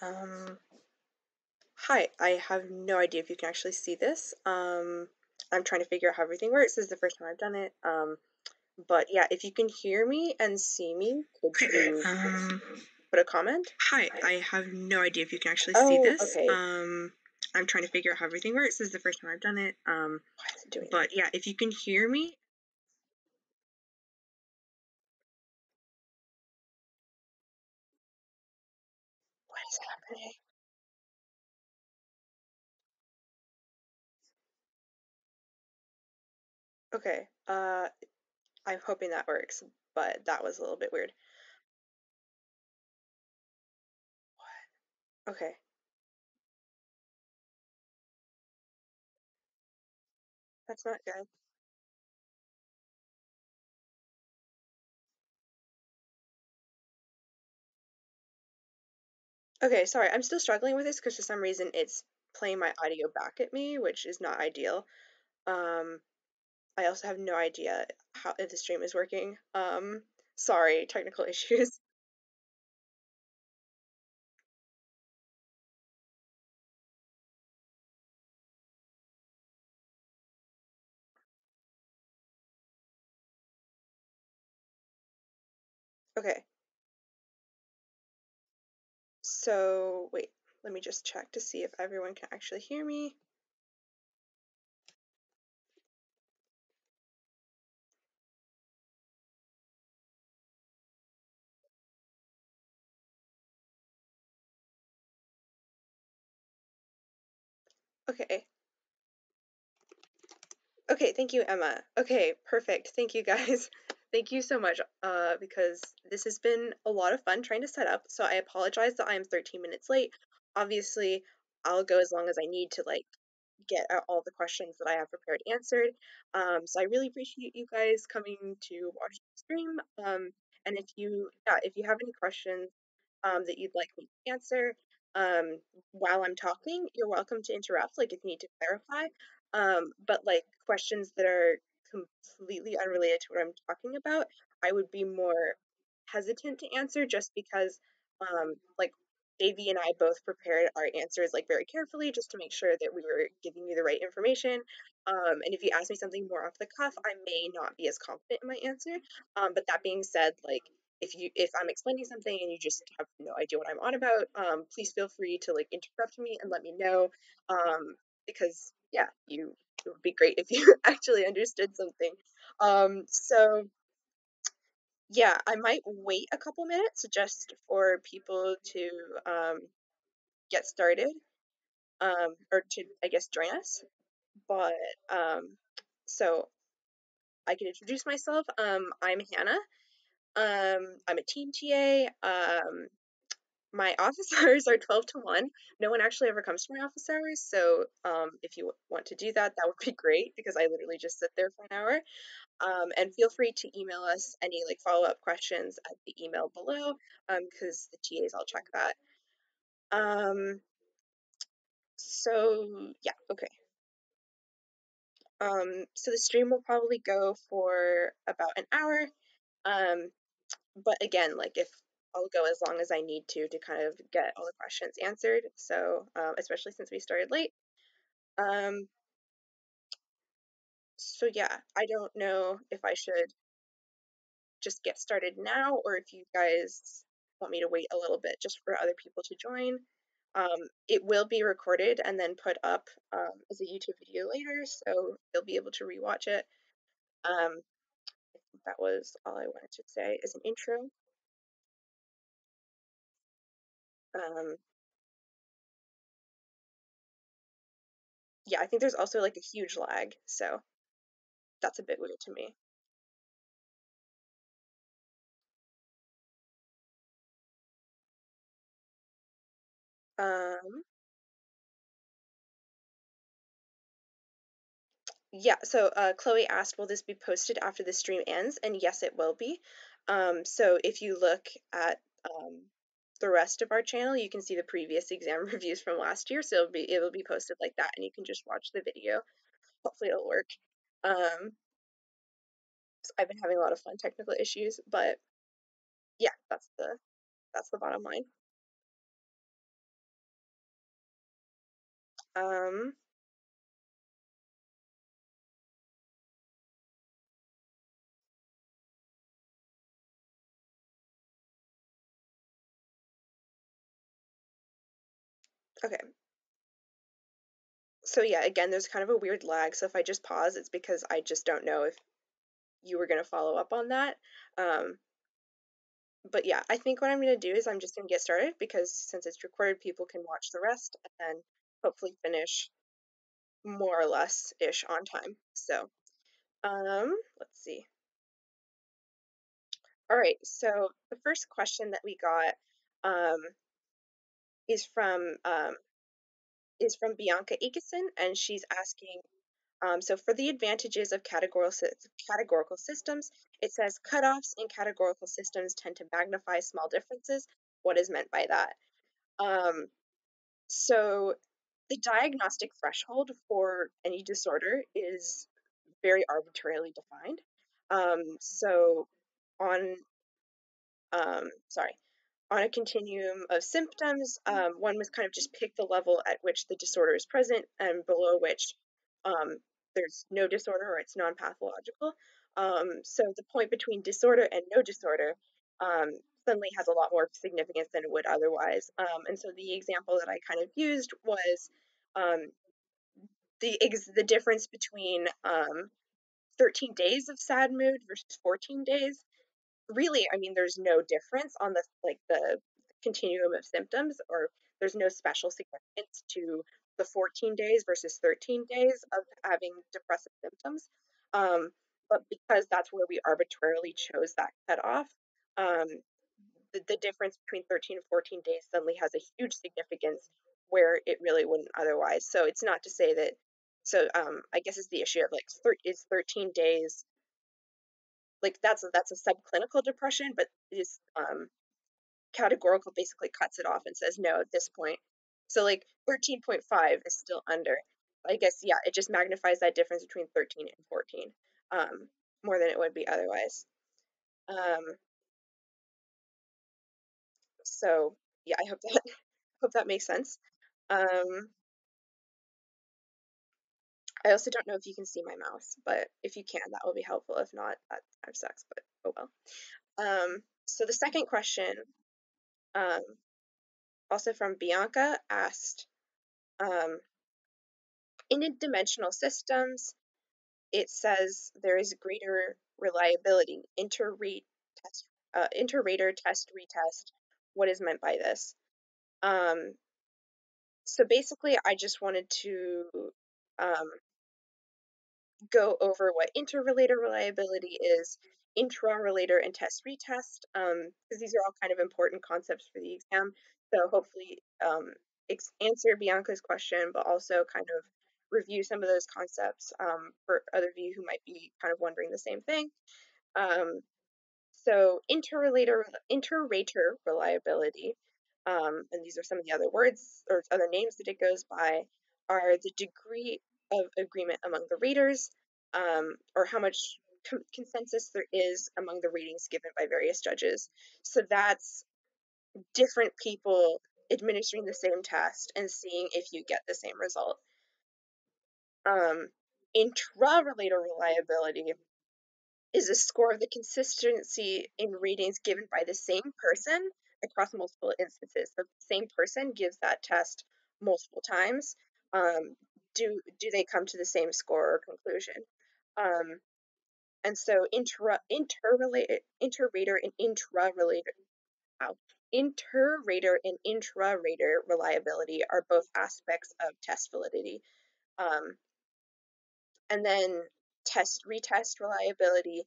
Um, Hi, I have no idea if you can actually see this. I'm trying to figure out how everything works. This is the first time I've done it. But yeah, if you can hear me and see me, could you put a comment? Hi, I have no idea if you can actually see this. okay. I'm trying to figure out how everything works. This is the first time I've done it. Why is it doing that? But yeah, if you can hear me. What is happening? Okay, I'm hoping that works, but that was a little bit weird. Okay. That's not good. Okay, sorry, I'm still struggling with this because for some reason it's playing my audio back at me, which is not ideal. Um, I also have no idea how if the stream is working. Sorry, technical issues. Okay, so wait, let me just check to see if everyone can actually hear me. Okay. Okay, thank you, Emma. Okay, perfect. Thank you guys. Thank you so much, because this has been a lot of fun trying to set up. So I apologize that I am 13 minutes late. Obviously, I'll go as long as I need to like get out all the questions that I have prepared answered. So I really appreciate you guys coming to watch the stream. And if you have any questions that you'd like me to answer um, while I'm talking, you're welcome to interrupt, like if you need to clarify. But like questions that are completely unrelated to what I'm talking about, I would be more hesitant to answer just because, like Davy and I both prepared our answers like very carefully just to make sure that we were giving you the right information. And if you ask me something more off the cuff, I may not be as confident in my answer. But that being said, like if I'm explaining something and you just have no idea what I'm on about, please feel free to like interrupt me and let me know. Because yeah, it would be great if you actually understood something. So yeah, I might wait a couple minutes just for people to get started, or to, I guess, join us. But um, so I can introduce myself. I'm Hannah. I'm a team TA. My office hours are 12 to 1. No one actually ever comes to my office hours, so if you want to do that, that would be great because I literally just sit there for an hour. And feel free to email us any like follow-up questions at the email below, because the TAs I'll check that. Um, so yeah, okay. So the stream will probably go for about an hour. Um, but again, like if I'll go as long as I need to kind of get all the questions answered. So, especially since we started late. Um, so yeah, I don't know if I should just get started now or if you guys want me to wait a little bit just for other people to join. It will be recorded and then put up as a YouTube video later, so you'll be able to rewatch it. Um, that was all I wanted to say as an intro. Um, yeah, I think there's also like a huge lag, so that's a bit weird to me. Um, yeah, so Chloe asked, will this be posted after the stream ends? And yes, it will be. So if you look at the rest of our channel, you can see the previous exam reviews from last year. So it'll be posted like that, and you can just watch the video. Hopefully, it'll work. Um, I've been having a lot of fun technical issues, but yeah, that's the bottom line. Um, okay. So yeah, again, there's kind of a weird lag. So if I just pause, it's because I just don't know if you were going to follow up on that. Um, but yeah, I think what I'm going to do is I'm just going to get started because since it's recorded, people can watch the rest and then hopefully finish more or less ish on time. So, let's see. All right, so the first question that we got um, is from um, is from Bianca Akeson, and she's asking, so for the advantages of categorical systems, it says cutoffs in categorical systems tend to magnify small differences. What is meant by that? Um, so the diagnostic threshold for any disorder is very arbitrarily defined. So on sorry, on a continuum of symptoms, one must kind of just pick the level at which the disorder is present and below which um, there's no disorder or it's non-pathological. So the point between disorder and no disorder um, suddenly has a lot more significance than it would otherwise. And so the example that I kind of used was um, the difference between 13 days of sad mood versus 14 days. Really, I mean, there's no difference on the continuum of symptoms, or there's no special significance to the 14 days versus 13 days of having depressive symptoms. Um, but because that's where we arbitrarily chose that cutoff, um, the difference between 13 and 14 days suddenly has a huge significance where it really wouldn't otherwise. So it's not to say that. So I guess it's the issue of like is 13 days like that's a subclinical depression, but is categorical basically cuts it off and says no at this point. So like 13.5 is still under. I guess yeah, it just magnifies that difference between 13 and 14 um, more than it would be otherwise. Um, so yeah, I hope that hope that makes sense. Um, I also don't know if you can see my mouse, but if you can, that will be helpful. If not, that kind of sucks, but oh well. So the second question, um, also from Bianca, asked, um, in dimensional systems, it says there is greater reliability. Inter-rater test retest. What is meant by this? Um, so basically, I just wanted to um, go over what interrelator reliability is, intra-relator and test retest, because these are all kind of important concepts for the exam. So hopefully answer Bianca's question, but also kind of review some of those concepts for other of you who might be kind of wondering the same thing. Um, so inter-rater reliability, and these are some of the other words or other names that it goes by, are the degree of agreement among the raters, or how much consensus there is among the ratings given by various judges. So that's different people administering the same test and seeing if you get the same result. Intra-relator reliability is a score of the consistency in readings given by the same person across multiple instances. So if the same person gives that test multiple times, do they come to the same score or conclusion? Um, and so inter-rater and intra-relator wow, inter-rater and intra-rater reliability are both aspects of test validity. Um, and then retest reliability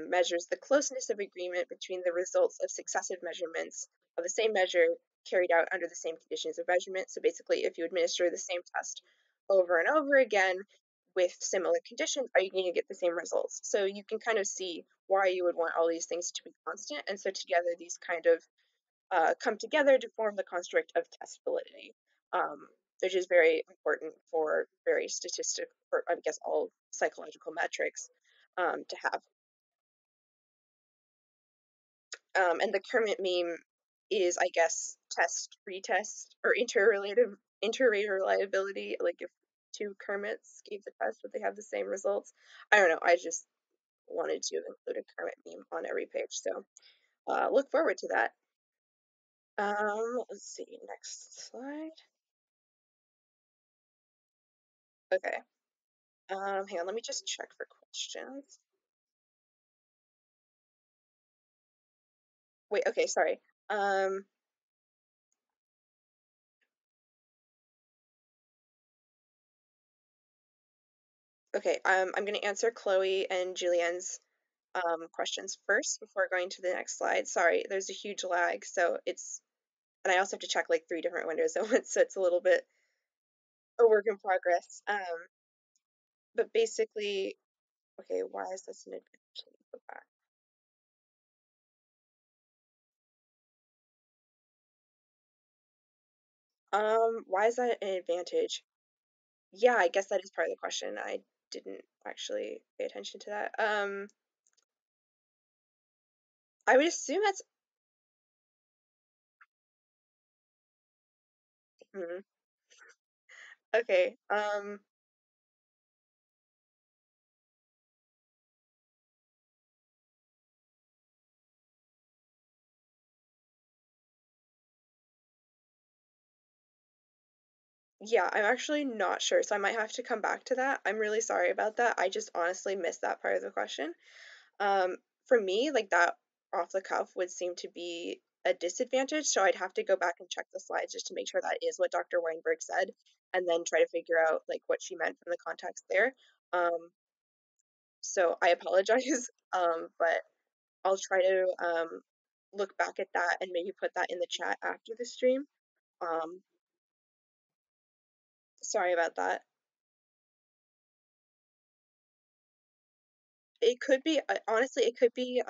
measures the closeness of agreement between the results of successive measurements of the same measure carried out under the same conditions of measurement. So basically, if you administer the same test over and over again with similar conditions, are you going to get the same results? So you can kind of see why you would want all these things to be constant. And so together, these kind of come together to form the construct of test validity, um, which is very important for very statistical, or I guess all psychological metrics to have. And the current meme is, I guess, test, retest, or interrelative interrater reliability, like if two Kermits gave the test, would they have the same results? I don't know. I just wanted to include a Kermit meme on every page, so look forward to that. Let's see, next slide. Okay. Hang on, let me just check for questions. Wait, okay, sorry. Um, okay, I'm gonna answer Chloe and Julianne's questions first before going to the next slide. Sorry, there's a huge lag, so and I also have to check like three different windows at once, so it's a little bit a work in progress. But basically, okay, why is this an advantage? Let me go back. Why is that an advantage? Yeah, I guess that is part of the question. I didn't actually pay attention to that. I would assume that's hmm, okay. Yeah, I'm actually not sure, so I might have to come back to that. I'm really sorry about that. I just honestly missed that part of the question. Um, for me, like that off the cuff would seem to be a disadvantage, so I'd have to go back and check the slides just to make sure that is what Dr. Weinberg said, and then try to figure out like what she meant from the context there. Um, so I apologize, but I'll try to look back at that and maybe put that in the chat after the stream. Um, sorry about that. It could be honestly, it could be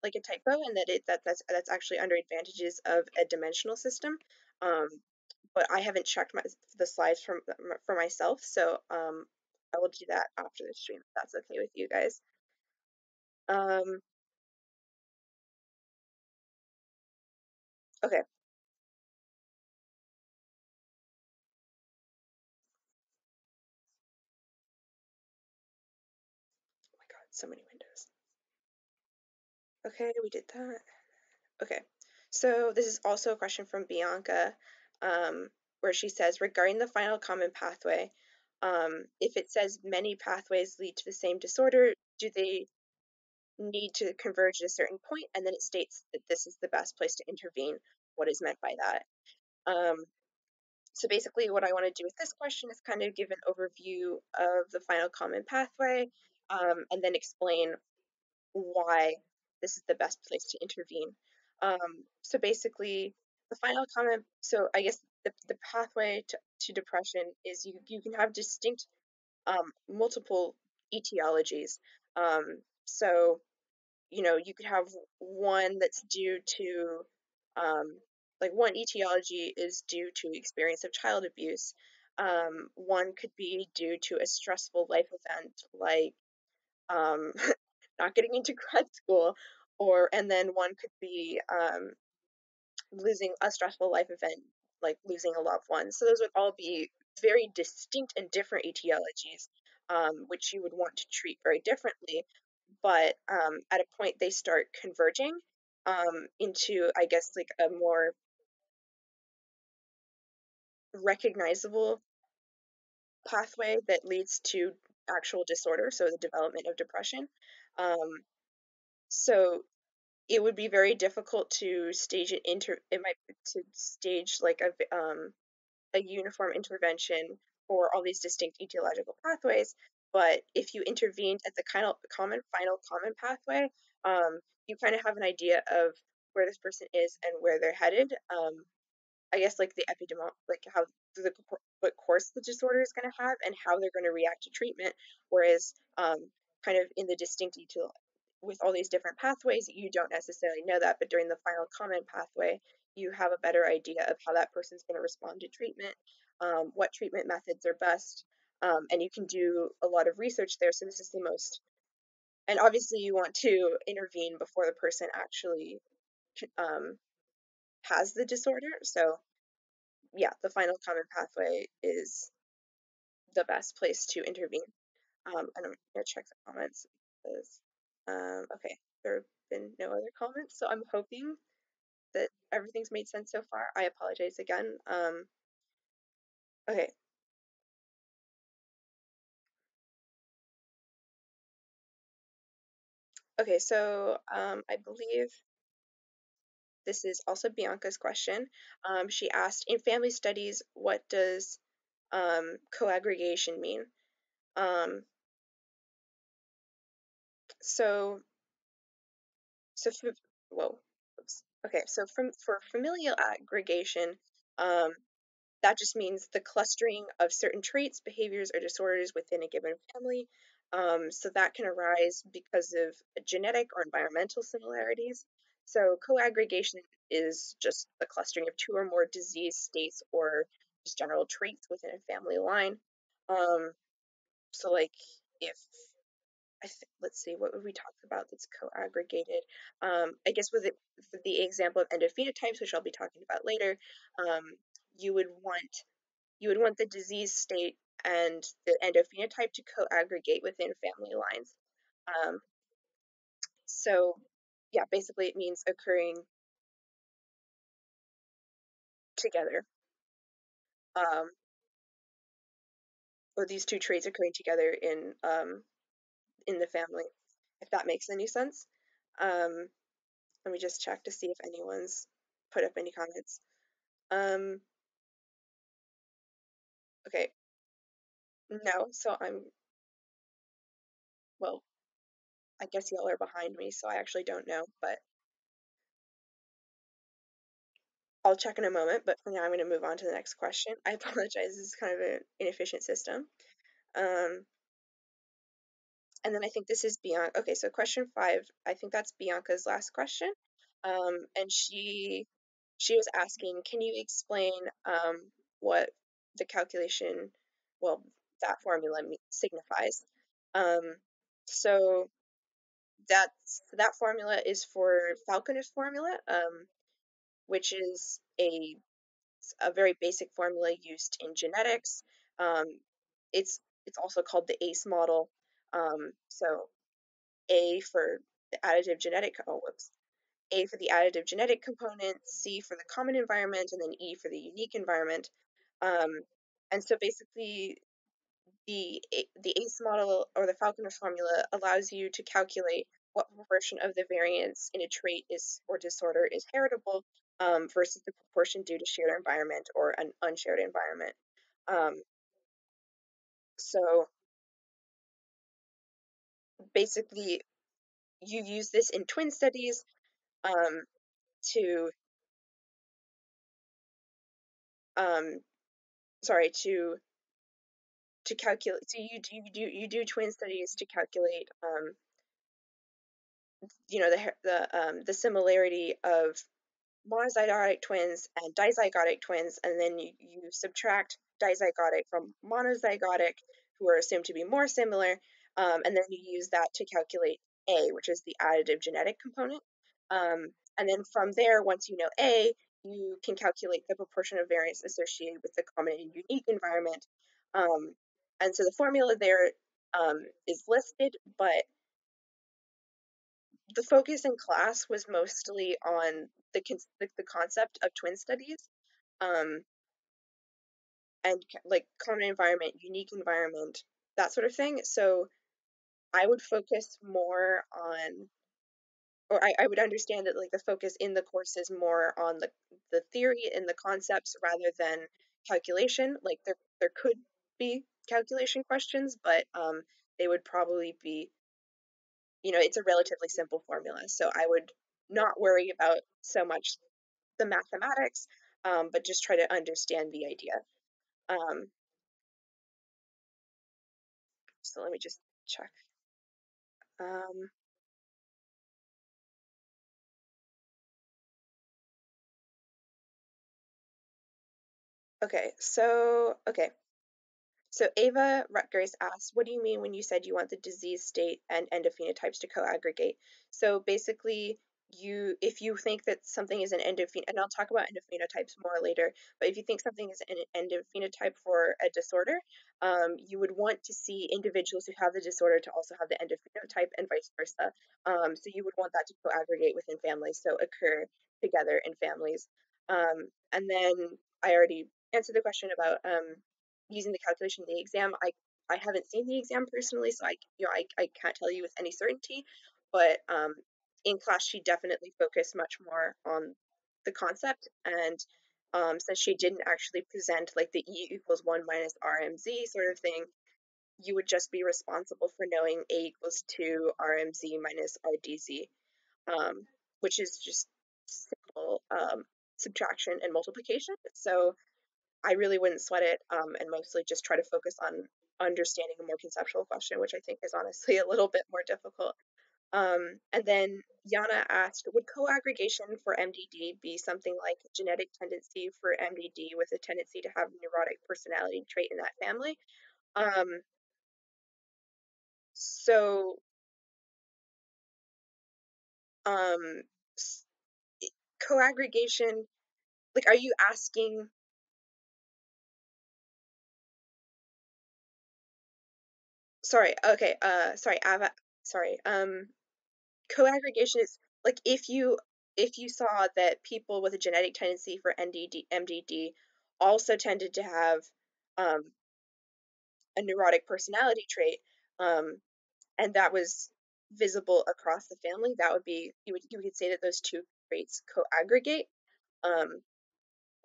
like a typo, and that's actually under advantages of a dimensional system. Um, but I haven't checked the slides for myself, so I will do that after the stream if that's okay with you guys. Um, okay. Oh my God, so many windows. Okay, we did that. Okay. So this is also a question from Bianca, where she says, regarding the final common pathway, if it says many pathways lead to the same disorder, do they need to converge at a certain point? And then it states that this is the best place to intervene. What is meant by that? Um, so basically, what I want to do with this question is kind of give an overview of the final common pathway, and then explain why this is the best place to intervene. So basically, the final comment, so I guess the pathway to depression is you can have distinct multiple etiologies. So, you could have one that's due to, um, like one etiology is due to experience of child abuse. One could be due to a stressful life event like um, not getting into grad school, and then one could be losing a stressful life event, like losing a loved one. So those would all be very distinct and different etiologies, which you would want to treat very differently. But at a point, they start converging into, I guess, like a more recognizable pathway that leads to actual disorder, so the development of depression. Um, so it would be very difficult to stage it might to stage like a uniform intervention for all these distinct etiological pathways. But if you intervened at the kind of final common pathway, you kind of have an idea of where this person is and where they're headed. I guess like the like how what course the disorder is going to have and how they're going to react to treatment. Whereas, kind of in the distinct detail with all these different pathways, you don't necessarily know that. But during the final common pathway, you have a better idea of how that person's going to respond to treatment, what treatment methods are best, and you can do a lot of research there. So this is the most, and obviously you want to intervene before the person actually um, has the disorder. So yeah, the final common pathway is the best place to intervene. And I'm gonna check the comments because, okay, there have been no other comments, so I'm hoping that everything's made sense so far. I apologize again. Okay, okay, so I believe this is also Bianca's question. She asked, in family studies, what does coaggregation mean? Um, so, so, whoa, oops. Okay, so for familial aggregation, um, that just means the clustering of certain traits, behaviors, or disorders within a given family. So that can arise because of genetic or environmental similarities. So coaggregation is just the clustering of two or more disease states or just general traits within a family line. Um, so like if let's see, what would we talk about that's co-aggregated? I guess with the example of endophenotypes, which I'll be talking about later, um, you would want the disease state and the endophenotype to co-aggregate within family lines. Um, so yeah, basically it means occurring together, um, or these two traits occurring together in the family, if that makes any sense. Um, Let me just check to see if anyone's put up any comments. Um, okay, no, so well, I guess y'all are behind me, so I actually don't know, but I'll check in a moment. But for now, I'm going to move on to the next question. I apologize, this is kind of an inefficient system. Um, and then I think this is Bianca. Okay, so question 5, I think that's Bianca's last question. And she was asking, can you explain what the calculation, well, that formula signifies? Um, so that formula is for Falconer's formula, which is a very basic formula used in genetics. Um, it's also called the ACE model. So A for the additive genetic, oh whoops, A for the additive genetic component, C for the common environment, and then E for the unique environment. Um, and so basically, the ACE model or the Falconer's formula allows you to calculate what proportion of the variance in a trait is or disorder is heritable versus the proportion due to shared environment or an unshared environment. Um, so basically, you use this in twin studies um, to um, sorry to calculate. So you do twin studies to calculate the similarity of monozygotic twins and dizygotic twins, and then you subtract dizygotic from monozygotic, who are assumed to be more similar, and then you use that to calculate A, which is the additive genetic component. And then from there, once you know A, you can calculate the proportion of variance associated with the common and unique environment. Um, and so the formula there is listed, but the focus in class was mostly on the concept of twin studies, um, and like common environment, unique environment, that sort of thing. So I would focus more on, or I would understand that like the focus in the course is more on the theory and the concepts rather than calculation. Like there could be calculation questions, but they would probably be, it's a relatively simple formula. So I would not worry about so much the mathematics, but just try to understand the idea. Um, so let me just check. Um, okay. So Ava Rutgers asked, "What do you mean when you said you want the disease state and endophenotypes to co-aggregate?" So basically, if you think that something is an end of and I'll talk about end of phenotypes more later, but if you think something is an end of phenotype for a disorder, you would want to see individuals who have the disorder to also have the end of phenotype and vice versa. So you would want that to co-aggregate within families, so occur together in families. And then I already answered the question about using the calculation in the exam. I haven't seen the exam personally, so I can't tell you with any certainty, but in class she definitely focused much more on the concept, and since she didn't actually present like the E equals 1 minus RMZ sort of thing, you would just be responsible for knowing A equals 2 RMZ minus RDZ, which is just simple subtraction and multiplication. So I really wouldn't sweat it, and mostly just try to focus on understanding a more conceptual question, which I think is honestly a little bit more difficult. And then Yana asked, would co-aggregation for MDD be something like genetic tendency for MDD with a tendency to have neurotic personality trait in that family? Um, so, um, co-aggregation, like, are you asking, sorry, okay, sorry, Ava, sorry, co-aggregation is like if you saw that people with a genetic tendency for MDD also tended to have um, a neurotic personality trait, um, and that was visible across the family, that would be you could say that those two traits co-aggregate. Um,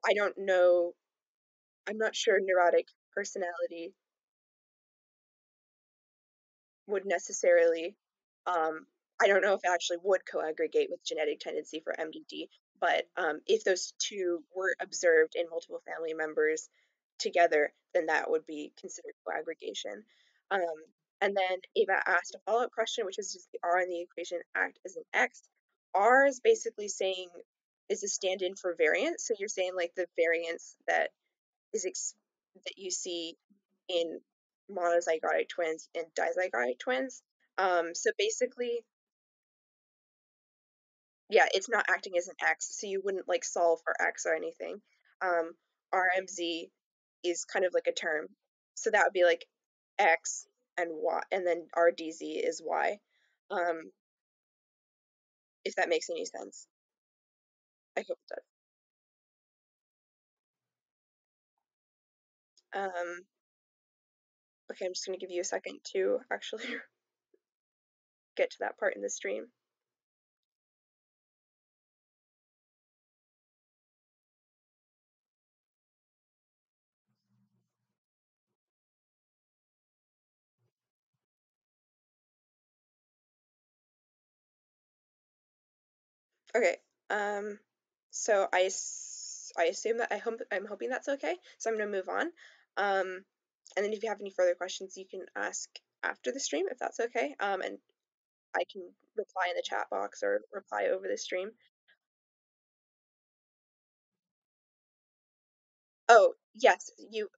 I don't know. I'm not sure neurotic personality would necessarily, um, I don't know if it actually would co-aggregate with genetic tendency for MDD, but if those two were observed in multiple family members together, then that would be considered co-aggregation. Um, and then Ava asked a follow-up question, which is, does the R in the equation act as an X? R is basically saying, is a stand-in for variance. So you're saying like the variance that that you see in monozygotic twins and dizygotic twins. So basically, yeah, it's not acting as an X, so you wouldn't like solve for X or anything. Um, RMZ is kind of like a term, so that would be like X and Y, and then RDZ is Y. Um, if that makes any sense, I hope it does. Okay, I'm just gonna give you a second to actually get to that part in the stream. Okay. Um, so I assume that I'm hoping that's okay. So I'm gonna move on. And then if you have any further questions, you can ask after the stream if that's okay. And I can reply in the chat box or reply over the stream. Oh, yes, you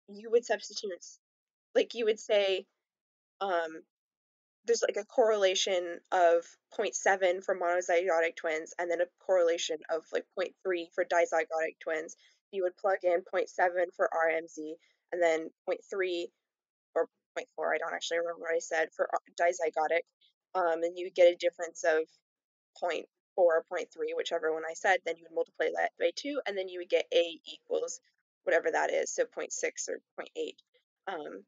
would substitute, like you would say, um there's like a correlation of zero point 0.7 for monozygotic twins and then a correlation of like zero point 0.3 for dizygotic twins. You would plug in zero point 0.7 for RMZ and then zero point 0.3 or zero point 0.4, I don't actually remember what I said, for dizygotic. And you would get a difference of zero point 0.4 or zero point 0.3, whichever one I said. Then you would multiply that by 2, and then you would get A equals whatever that is, so zero point 0.6 or zero point 0.8.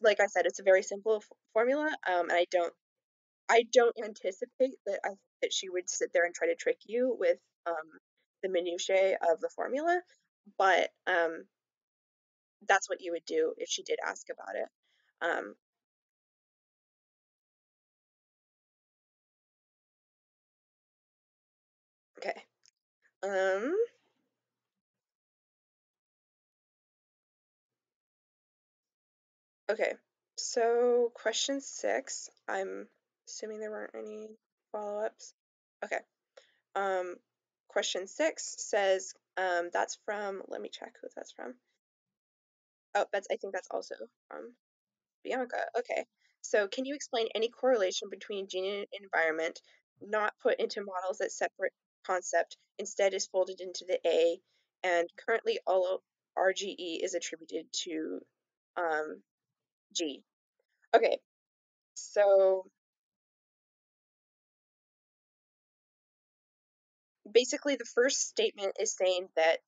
Like I said, it's a very simple formula, and I don't anticipate that she would sit there and try to trick you with the minutiae of the formula, but that's what you would do if she did ask about it. Um, okay. Um, okay. So question 6, I'm assuming there weren't any follow-ups. Okay. Um, question 6 says, that's from, let me check who that's from. Oh, I think that's also from Bianca. Okay. So, can you explain any correlation between gene and environment not put into models as separate concept, instead is folded into the A, and currently all RGE is attributed to um, G? Okay, so basically, the first statement is saying that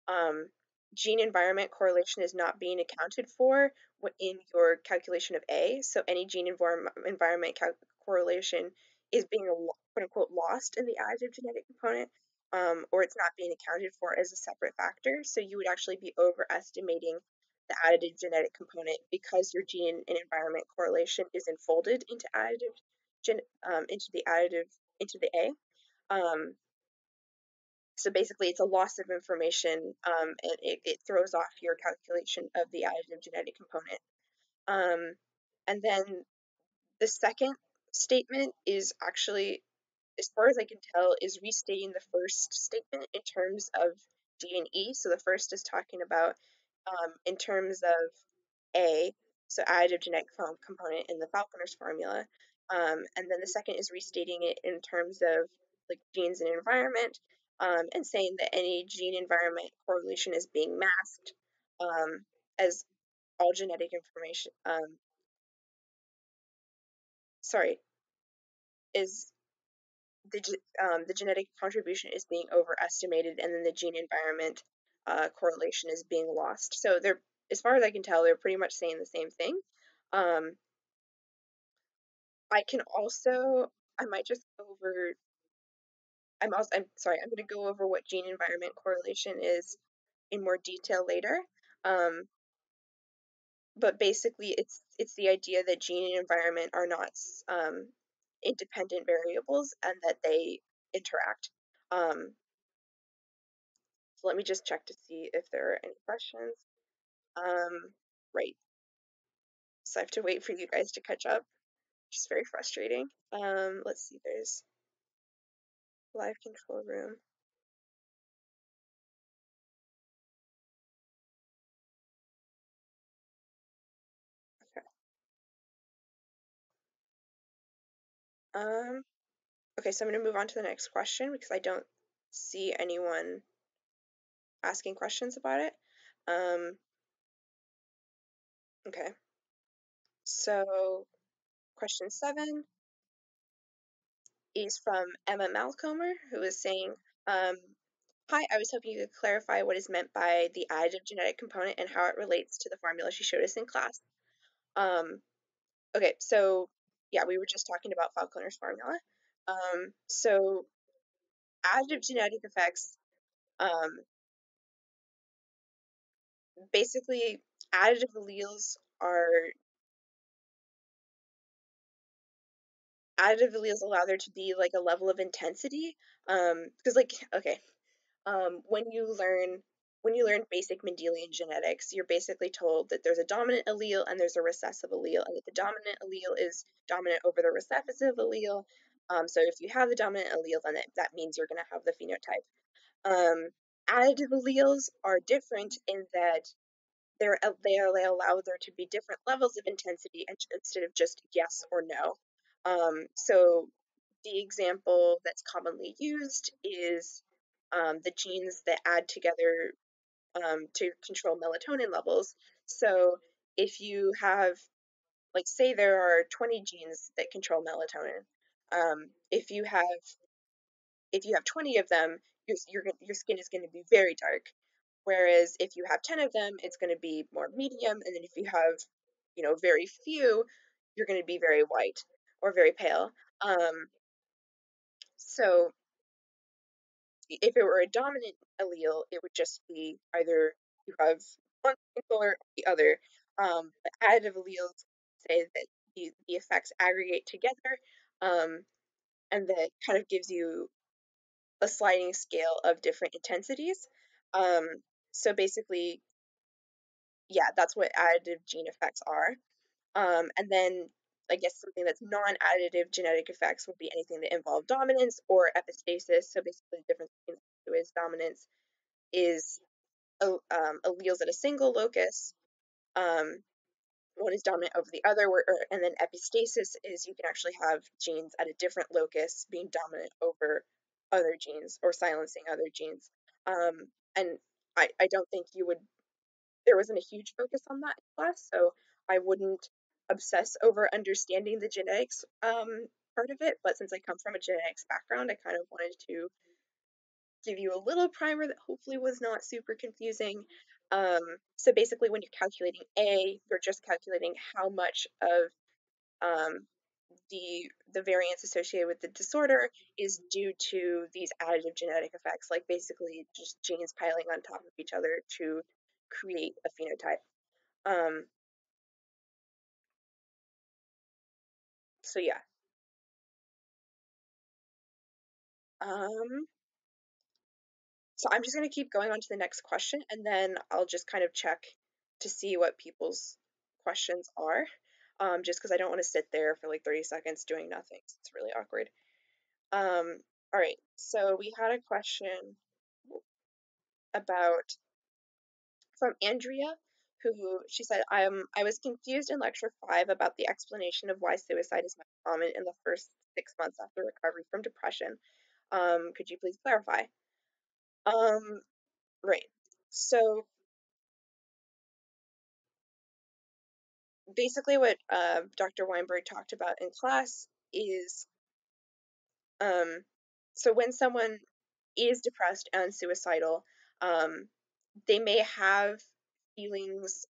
um, gene environment correlation is not being accounted for in your calculation of A. So any gene environment correlation is being quote unquote lost in the additive genetic component, or it's not being accounted for as a separate factor. So you would actually be overestimating the additive genetic component because your gene and environment correlation is enfolded into into the additive into the A. Um, so basically, it's a loss of information, and it throws off your calculation of the additive genetic component. Um, and then the second statement is actually, as far as I can tell, is restating the first statement in terms of D and E. So the first is talking about in terms of A, so additive genetic component in the Falconer's formula. And then the second is restating it in terms of like genes and environment, and saying that any gene environment correlation is being masked, as all genetic information, sorry, is the genetic contribution is being overestimated, and then the gene environment correlation is being lost. So they're, as far as I can tell, they're pretty much saying the same thing. Um, I can also, I might just go over. I'm sorry. I'm going to go over what gene environment correlation is in more detail later. Um, but basically, it's the idea that gene and environment are not independent variables and that they interact. Um, So let me just check to see if there are any questions. Right. So I have to wait for you guys to catch up, which is very frustrating. Let's see, there's live control room. Okay. Um, okay, so I'm gonna move on to the next question because I don't see anyone asking questions about it. Um, okay. So question 7 is from Emma Malcolmer, who is saying, um, hi, I was hoping you could clarify what is meant by the additive genetic component and how it relates to the formula she showed us in class. Um, okay, so yeah, we were just talking about Falconer's formula. So additive genetic effects, um, basically, additive alleles are additive alleles allow there to be like a level of intensity. Because like, okay, when you learn basic Mendelian genetics, you're basically told that there's a dominant allele and there's a recessive allele, and that the dominant allele is dominant over the recessive allele. So if you have the dominant allele, then that means you're going to have the phenotype. Um, Additive alleles are different in that they allow there to be different levels of intensity instead of just yes or no. So the example that's commonly used is the genes that add together to control melatonin levels. So if you have, like, say there are 20 genes that control melatonin. If you have 20 of them, your skin is going to be very dark. Whereas if you have 10 of them, it's going to be more medium. And then if you have, very few, you're going to be very white or very pale. So if it were a dominant allele, it would just be either you have one skin color or the other. But additive alleles say that the effects aggregate together, um, and that kind of gives you a sliding scale of different intensities. Um, so basically, yeah, that's what additive gene effects are. And then I guess something that's non-additive genetic effects would be anything that involve dominance or epistasis. So basically, the difference between the two is dominance is alleles at a single locus, um, one is dominant over the other, and then epistasis is you can actually have genes at a different locus being dominant over other genes or silencing other genes. And I don't think you would, there wasn't a huge focus on that in class, so I wouldn't obsess over understanding the genetics part of it. But since I come from a genetics background, I kind of wanted to give you a little primer that hopefully was not super confusing. So basically, when you're calculating A, you're just calculating how much of um, the variance associated with the disorder is due to these additive genetic effects, like basically just genes piling on top of each other to create a phenotype. Um, so yeah. Um, so I'm just going to keep going on to the next question, and then I'll just kind of check to see what people's questions are. Just because I don't want to sit there for like 30 seconds doing nothing. It's really awkward. All right. So we had a question about from Andrea, who she said, I was confused in lecture 5 about the explanation of why suicide is more common in the first 6 months after recovery from depression. Could you please clarify? Um, right. So basically, what Dr. Weinberg talked about in class is um, so when someone is depressed and suicidal, um, they may have feelings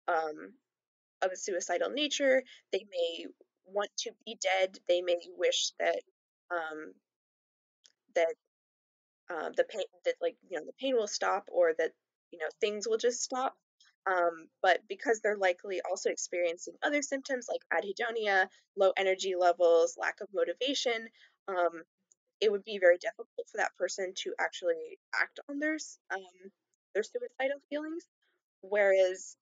um, of a suicidal nature. They may want to be dead. They may wish that um, that the pain, that like the pain will stop, or that things will just stop. But because they're likely also experiencing other symptoms like anhedonia, low energy levels, lack of motivation, um, it would be very difficult for that person to actually act on their suicidal feelings. Whereas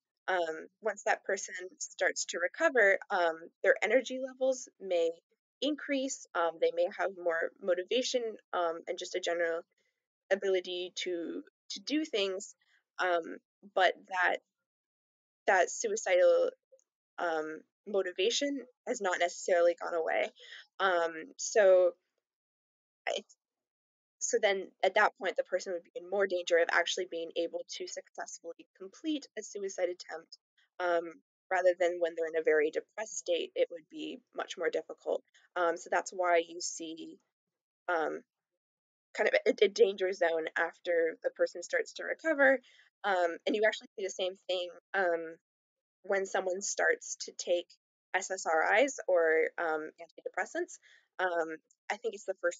once that person starts to recover, their energy levels may increase. They may have more motivation and just a general ability to do things. Um, but that suicidal motivation has not necessarily gone away. So it's so then at that point the person would be in more danger of actually being able to successfully complete a suicide attempt, um, rather than when they're in a very depressed state it would be much more difficult. So that's why you see um, kind of a danger zone after the person starts to recover, and you actually see the same thing when someone starts to take SSRIs or antidepressants. um, I think it's the first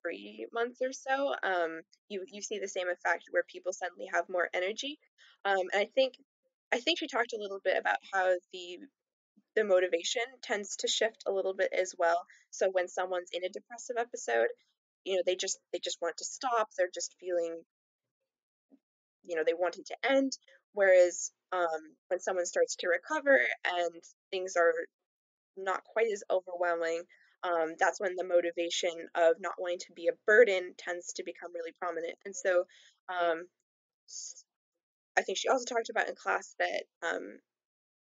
3 months or so. You see the same effect where people suddenly have more energy. And I think she talked a little bit about how the motivation tends to shift a little bit as well. So when someone's in a depressive episode, they just want to stop. They're just feeling, they want it to end. Whereas when someone starts to recover and things are not quite as overwhelming, that's when the motivation of not wanting to be a burden tends to become really prominent. And so um, I think she also talked about in class that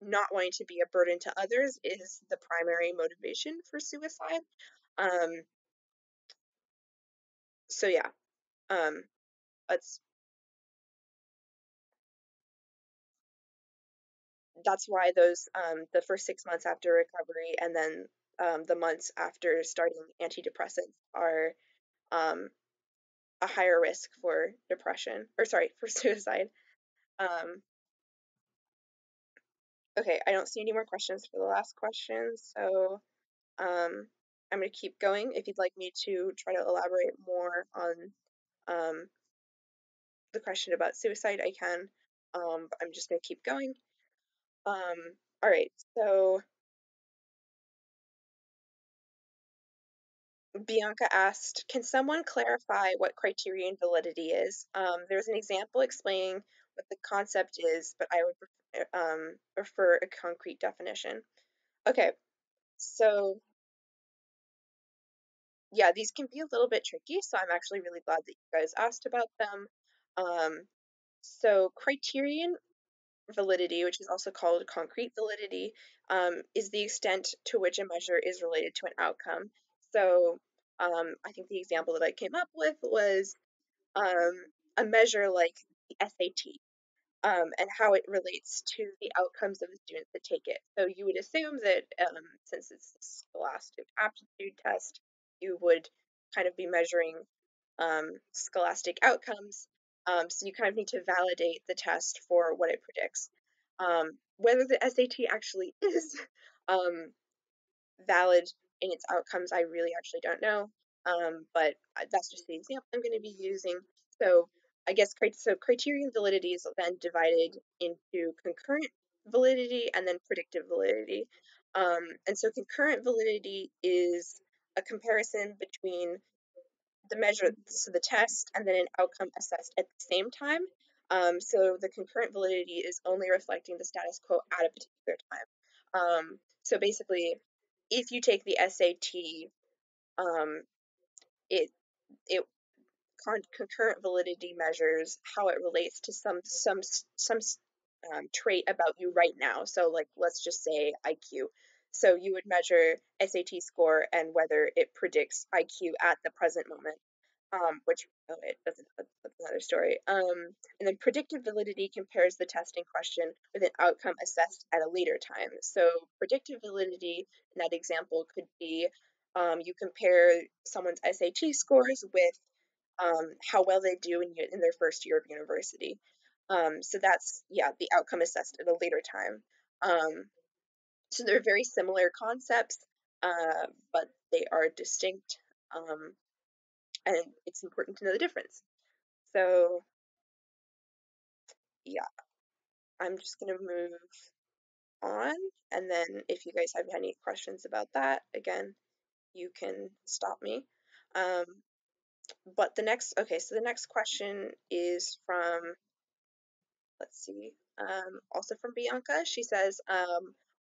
not wanting to be a burden to others is the primary motivation for suicide. Um, so yeah, um, that's that's why those the first 6 months after recovery and then the months after starting antidepressants are um, a higher risk for depression, or sorry, for suicide. Um, okay, I don't see any more questions for the last question, so I'm going to keep going. If you'd like me to try to elaborate more on um, the question about suicide, I can. But I'm just going to keep going. All right, so Bianca asked, can someone clarify what criterion validity is? There's an example explaining what the concept is, but I would prefer a concrete definition. Okay, so yeah, these can be a little bit tricky, so I'm actually really glad that you guys asked about them. Um, so criterion validity, which is also called concrete validity, is the extent to which a measure is related to an outcome. So I think the example that I came up with was um, a measure like the SAT, and how it relates to the outcomes of the students that take it. So you would assume that since it's a scholastic aptitude test, you would kind of be measuring scholastic outcomes. So you kind of need to validate the test for what it predicts. Whether the SAT actually is um, valid in its outcomes, I really actually don't know. But that's just the example I'm going to be using. So I guess criterion validity is then divided into concurrent validity and then predictive validity. And so concurrent validity is a comparison between the measure, so the test, and then an outcome assessed at the same time. So the concurrent validity is only reflecting the status quo at a particular time. So basically, if you take the SAT, um, it it concurrent validity measures how it relates to some trait about you right now. So like let's just say IQ. So you would measure SAT score and whether it predicts IQ at the present moment. Which oh it doesn't. That's another story. And then predictive validity compares the test in question with an outcome assessed at a later time. So predictive validity in that example could be you compare someone's SAT scores with how well they do in their first year of university. So that's, yeah, the outcome assessed at a later time. Um, so they're very similar concepts, but they are distinct, and it's important to know the difference. So, yeah, I'm just going to move on, and then if you guys have any questions about that, again, you can stop me. Um, but so the next question is from, let's see, also from Bianca. She says,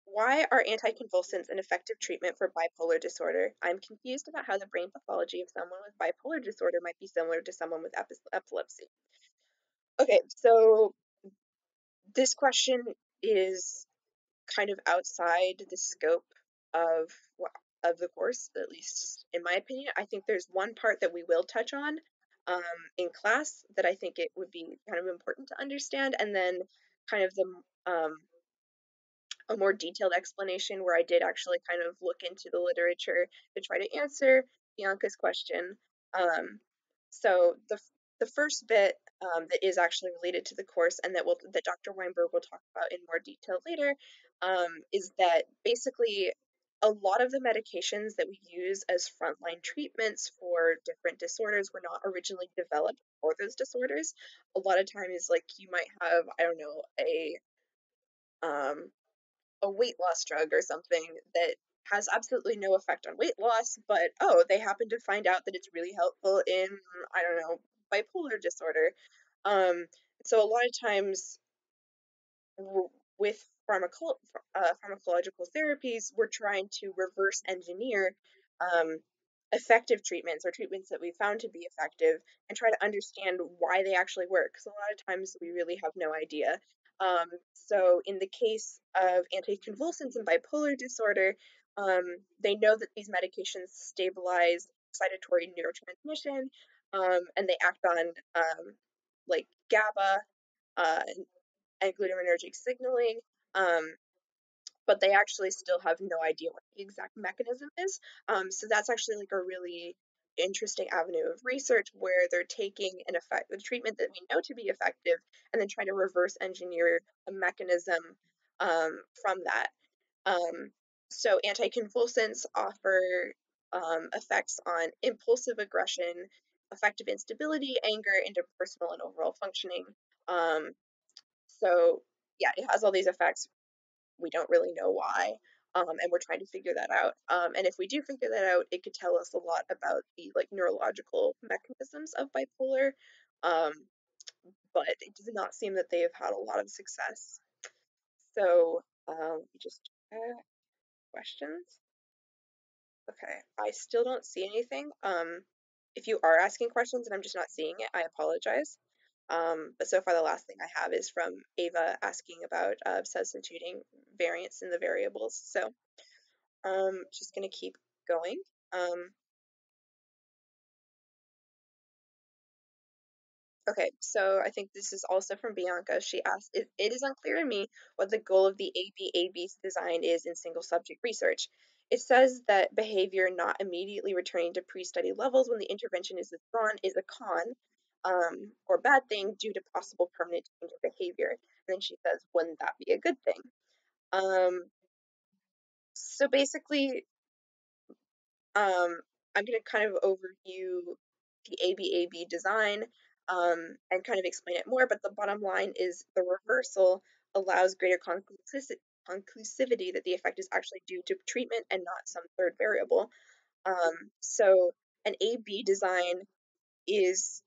why are anticonvulsants an effective treatment for bipolar disorder? I'm confused about how the brain pathology of someone with bipolar disorder might be similar to someone with epilepsy. Okay, so this question is kind of outside the scope of of the course, at least in my opinion. I think there's one part that we will touch on in class that I think it would be kind of important to understand, and then kind of the um, a more detailed explanation where I did actually kind of look into the literature to try to answer Bianca's question. Um, so the first bit that is actually related to the course and that Dr. Weinberg will talk about in more detail later is that basically a lot of the medications that we use as frontline treatments for different disorders were not originally developed for those disorders. A lot of times, like you might have, I don't know, um, a weight loss drug or something that has absolutely no effect on weight loss, but oh, they happen to find out that it's really helpful in, I don't know, bipolar disorder. Um, so a lot of times with pharmacological therapies, we're trying to reverse engineer um, effective treatments or treatments that we found to be effective and try to understand why they actually work. Because a lot of times we really have no idea. So, in the case of anticonvulsants and bipolar disorder, they know that these medications stabilize excitatory neurotransmission, and they act on like GABA, uh, and glutamatergic signaling, um, but they actually still have no idea what the exact mechanism is. So that's actually like a really interesting avenue of research where they're taking a treatment that we know to be effective and then trying to reverse engineer a mechanism from that. Um, so anticonvulsants offer effects on impulsive aggression, affective instability, anger, interpersonal and overall functioning. Um, so yeah, it has all these effects. We don't really know why, and we're trying to figure that out. And if we do figure that out, it could tell us a lot about the like neurological mechanisms of bipolar. Um, but it does not seem that they have had a lot of success. So just questions. Okay, I still don't see anything. If you are asking questions and I'm just not seeing it, I apologize. But so far, the last thing I have is from Ava asking about substituting variance in the variables. So just gonna keep going. Um, Okay, so I think this is also from Bianca. She asked, it is unclear to me what the goal of the ABAB design is in single subject research. It says that behavior not immediately returning to pre-study levels when the intervention is withdrawn is a con, or bad thing due to possible permanent change of behavior. And then she says, wouldn't that be a good thing? Um, so basically, I'm going to kind of overview the ABAB design and kind of explain it more, but the bottom line is the reversal allows greater conclusivity that the effect is actually due to treatment and not some third variable. So an AB design is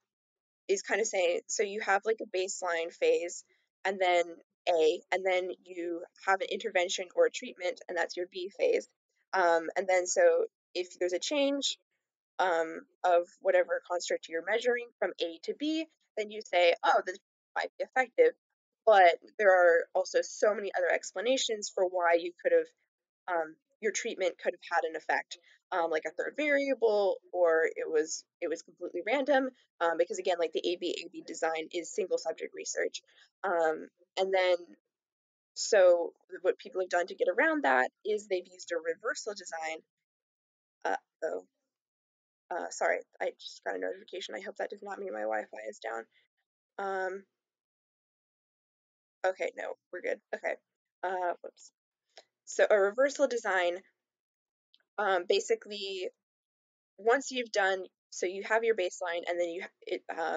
is kind of saying, so you have like a baseline phase and then A, and then you have an intervention or a treatment, and that's your B phase. And then so if there's a change of whatever construct you're measuring from A to B, then you say, oh, this might be effective. But there are also so many other explanations for why you could have your treatment could have had an effect, like a third variable, or it was completely random, because again, like the ABAB design is single subject research, and then so what people have done to get around that is they've used a reversal design. Oh, sorry, I just got a notification. I hope that does not mean my Wi-Fi is down. Um, okay, no, we're good. Okay, whoops. So a reversal design, basically once you've done, so you have your baseline and then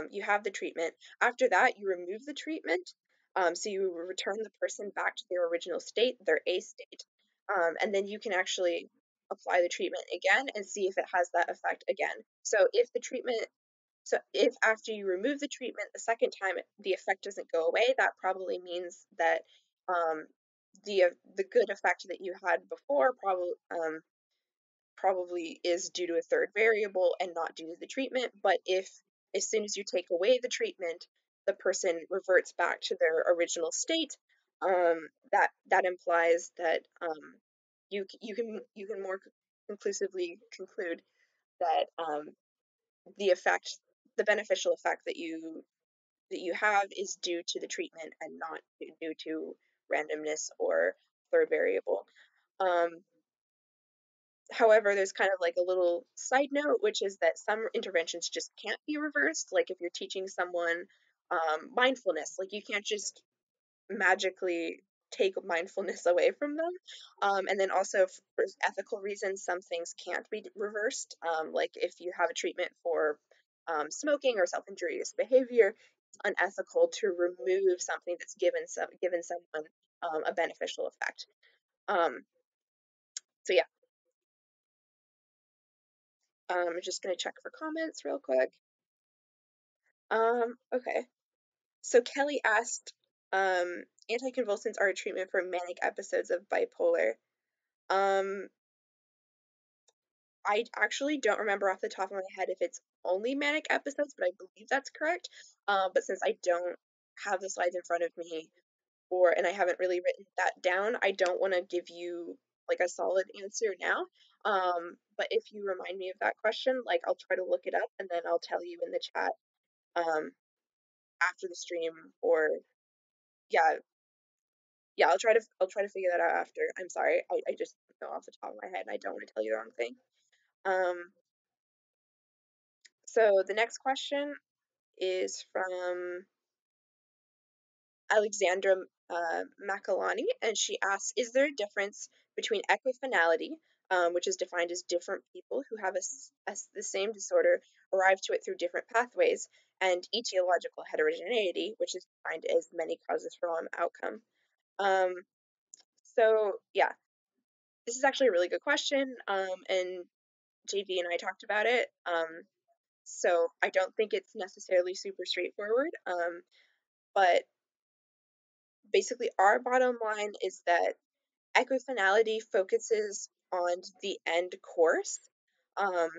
you have the treatment. After that, you remove the treatment, so you return the person back to their original state, their A state, and then you can actually apply the treatment again and see if it has that effect again. So if after you remove the treatment the second time the effect doesn't go away, that probably means that um, the good effect that you had before probably is due to a third variable and not due to the treatment. But if as soon as you take away the treatment, the person reverts back to their original state, that implies that you can more conclusively conclude that the effect, the beneficial effect that you have is due to the treatment and not due to randomness or third variable. Um, However, there's kind of like a little side note, which is that some interventions just can't be reversed. Like if you're teaching someone mindfulness, like you can't just magically take mindfulness away from them. And then also for ethical reasons, some things can't be reversed. Like if you have a treatment for smoking or self-injurious behavior, it's unethical to remove something that's given someone a beneficial effect. Um, so yeah, I'm just gonna check for comments real quick. Okay. So Kelly asked, anticonvulsants are a treatment for manic episodes of bipolar. Um, I actually don't remember off the top of my head if it's only manic episodes, but I believe that's correct. But since I don't have the slides in front of me, and I haven't really written that down, I don't want to give you like a solid answer now. But if you remind me of that question, like I'll try to look it up and then I'll tell you in the chat um, after the stream, or yeah, yeah, I'll try to figure that out after. I'm sorry, I just don't know off the top of my head and I don't want to tell you the wrong thing. Um, so the next question is from Alexandra Macalani, and she asks, is there a difference between equifinality, which is defined as different people who have the same disorder arrive to it through different pathways, and etiological heterogeneity, which is defined as many causes for one outcome? Um, so yeah, this is actually a really good question, and JV and I talked about it. So I don't think it's necessarily super straightforward. But basically, our bottom line is that equifinality focuses on the end course. Um,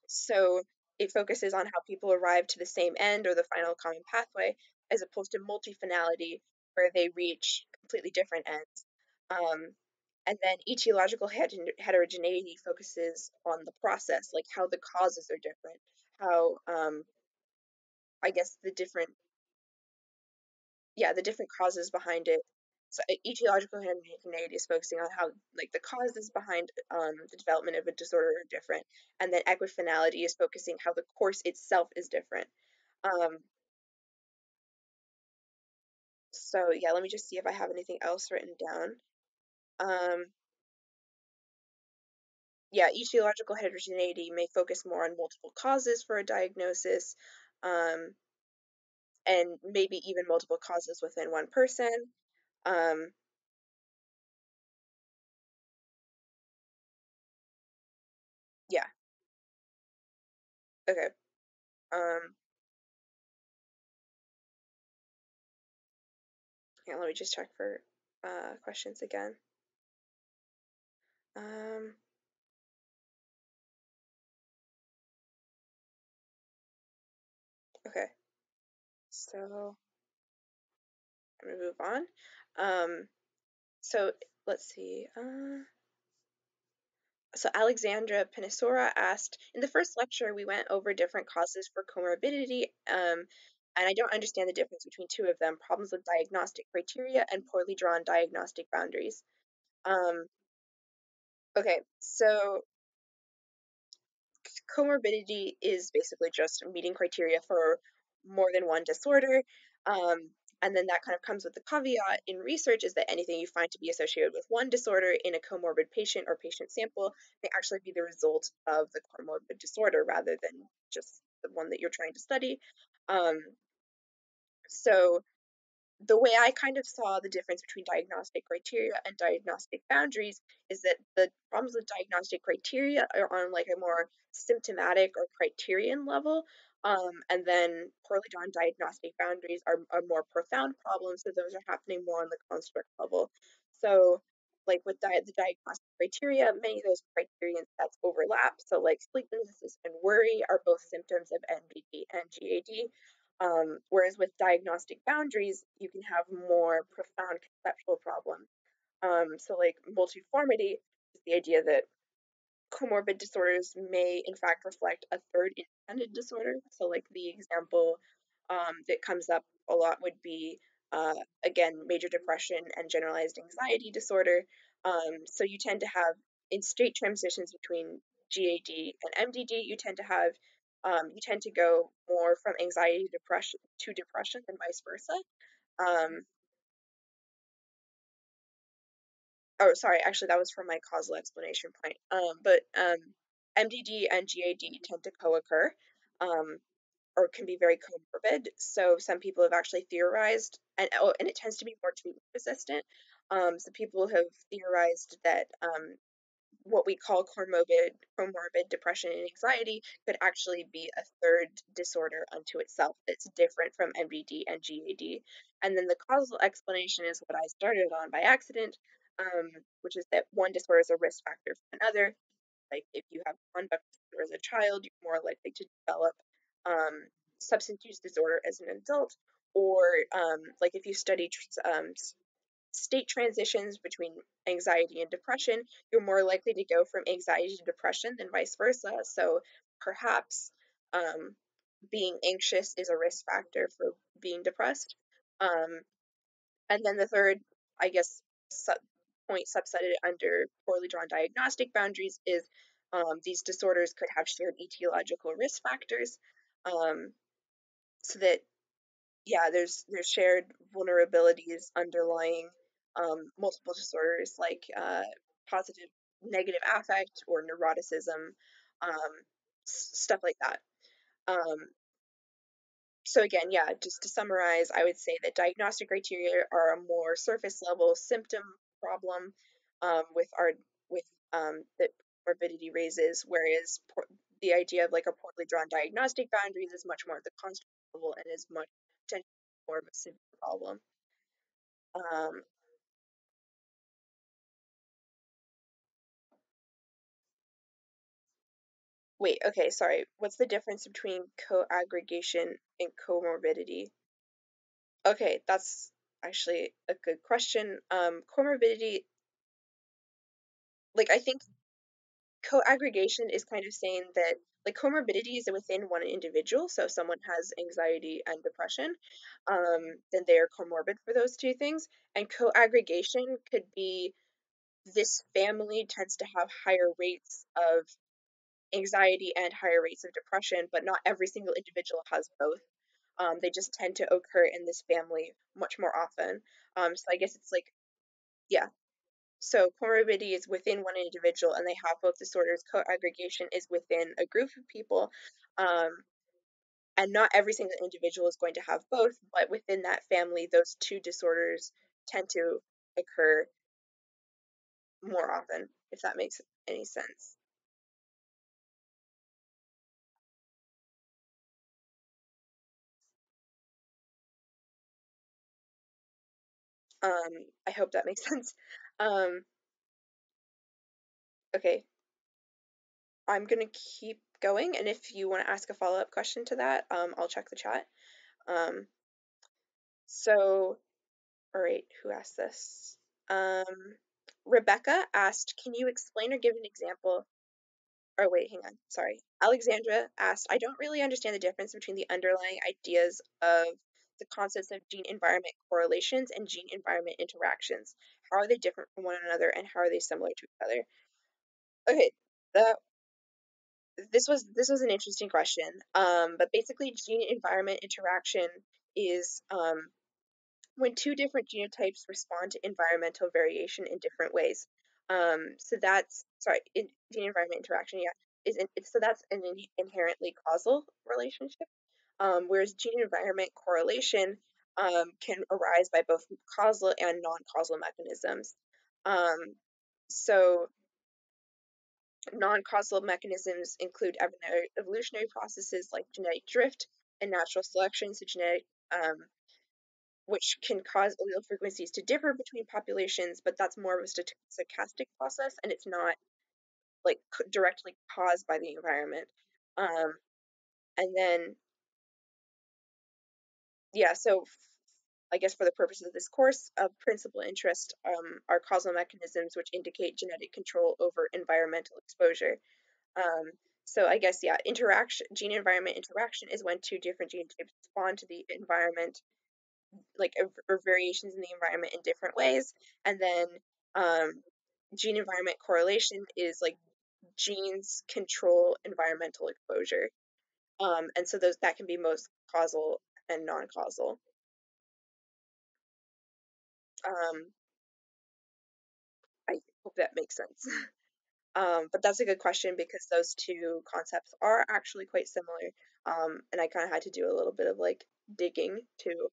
so it focuses on how people arrive to the same end or the final common pathway, as opposed to multifinality, where they reach completely different ends. Um, and then etiological heterogeneity focuses on the process, like how the causes are different, how I guess the different causes behind it. So etiological heterogeneity is focusing on how like the causes behind the development of a disorder are different, and then equifinality is focusing how the course itself is different. Um, so yeah, let me just see if I have anything else written down. Um, yeah, etiological heterogeneity may focus more on multiple causes for a diagnosis, um, and maybe even multiple causes within one person. Um, yeah, okay. Um, yeah, let me just check for questions again. Um, okay, so I'm gonna move on. So let's see. So Alexandra Panisora asked, in the first lecture, we went over different causes for comorbidity, and I don't understand the difference between two of them, problems with diagnostic criteria and poorly drawn diagnostic boundaries. Um, okay, so comorbidity is basically just meeting criteria for more than one disorder. Um, and then that kind of comes with the caveat in research is that anything you find to be associated with one disorder in a comorbid patient or patient sample may actually be the result of the comorbid disorder rather than just the one that you're trying to study. Um, so the way I kind of saw the difference between diagnostic criteria and diagnostic boundaries is that the problems with diagnostic criteria are on like a more symptomatic or criterion level. And then poorly drawn diagnostic boundaries are more profound problems, so those are happening more on the construct level. So, like with the diagnostic criteria, many of those criterion sets overlap. So, like sleeplessness and worry are both symptoms of NBD and GAD, whereas with diagnostic boundaries, you can have more profound conceptual problems. So, like multiformity is the idea that comorbid disorders may, in fact, reflect a third independent disorder. So, like the example that comes up a lot would be, uh, again, major depression and generalized anxiety disorder. So, you tend to have in state transitions between GAD and MDD, you tend to go more from anxiety to depression than vice versa. Um, oh, sorry, actually, that was from my causal explanation point. But MDD and GAD tend to co-occur, um, or can be very comorbid. So some people have actually theorized, and it tends to be more treatment resistant. So people have theorized that what we call comorbid depression and anxiety could actually be a third disorder unto itself that's different from MDD and GAD. And then the causal explanation is what I started on by accident, which is that one disorder is a risk factor for another. Like if you have conduct disorder as a child, you're more likely to develop um, substance use disorder as an adult. Or like if you study state transitions between anxiety and depression, you're more likely to go from anxiety to depression than vice versa. So perhaps um, being anxious is a risk factor for being depressed. Um, and then the third, I guess, point subsetted under poorly drawn diagnostic boundaries is these disorders could have shared etiological risk factors. Um, so that yeah, there's shared vulnerabilities underlying multiple disorders like positive negative affect or neuroticism, stuff like that. Um, so again, yeah, just to summarize, I would say that diagnostic criteria are a more surface level symptom problem with our with that morbidity raises, whereas the idea of like a poorly drawn diagnostic boundaries is much more at the construct level and is much potentially more of a severe problem. Um, Wait, okay, sorry. What's the difference between co-aggregation and comorbidity? Okay, that's actually a good question. Comorbidity, like I think co-aggregation is kind of saying that like comorbidity is within one individual. So if someone has anxiety and depression, then they are comorbid for those two things. And co-aggregation could be this family tends to have higher rates of anxiety and higher rates of depression, but not every single individual has both. They just tend to occur in this family much more often. So I guess it's like, yeah. So comorbidity is within one individual, and they have both disorders. Co-aggregation is within a group of people, um, and not every single individual is going to have both. But within that family, those two disorders tend to occur more often, if that makes any sense. I hope that makes sense. Um, okay, I'm gonna keep going, and if you want to ask a follow-up question to that, I'll check the chat. Um, so, all right, who asked this? Rebecca asked, "Can you explain or give an example?" Or wait, hang on, sorry. Alexandra asked, "I don't really understand the difference between the underlying ideas of the concepts of gene-environment correlations and gene-environment interactions. How are they different from one another, and how are they similar to each other?" Okay, that this was an interesting question. But basically, gene environment interaction is when two different genotypes respond to environmental variation in different ways. So that's sorry, gene environment interaction, yeah, so that's an inherently causal relationship. Whereas gene environment correlation can arise by both causal and non-causal mechanisms. Um, so Non-causal mechanisms include evolutionary processes like genetic drift and natural selection, so genetic, which can cause allele frequencies to differ between populations, but that's more of a stochastic process, and it's not like directly caused by the environment. Um, and then, yeah, so I guess for the purposes of this course, of principal interest are causal mechanisms which indicate genetic control over environmental exposure. Um, so I guess yeah, gene environment interaction is when two different genotypes respond to the environment, like or variations in the environment in different ways, and then um, gene environment correlation is like genes control environmental exposure, and so those that can be most causal and non-causal. Um, I hope that makes sense. But that's a good question because those two concepts are actually quite similar. And I kind of had to do a little bit of like digging to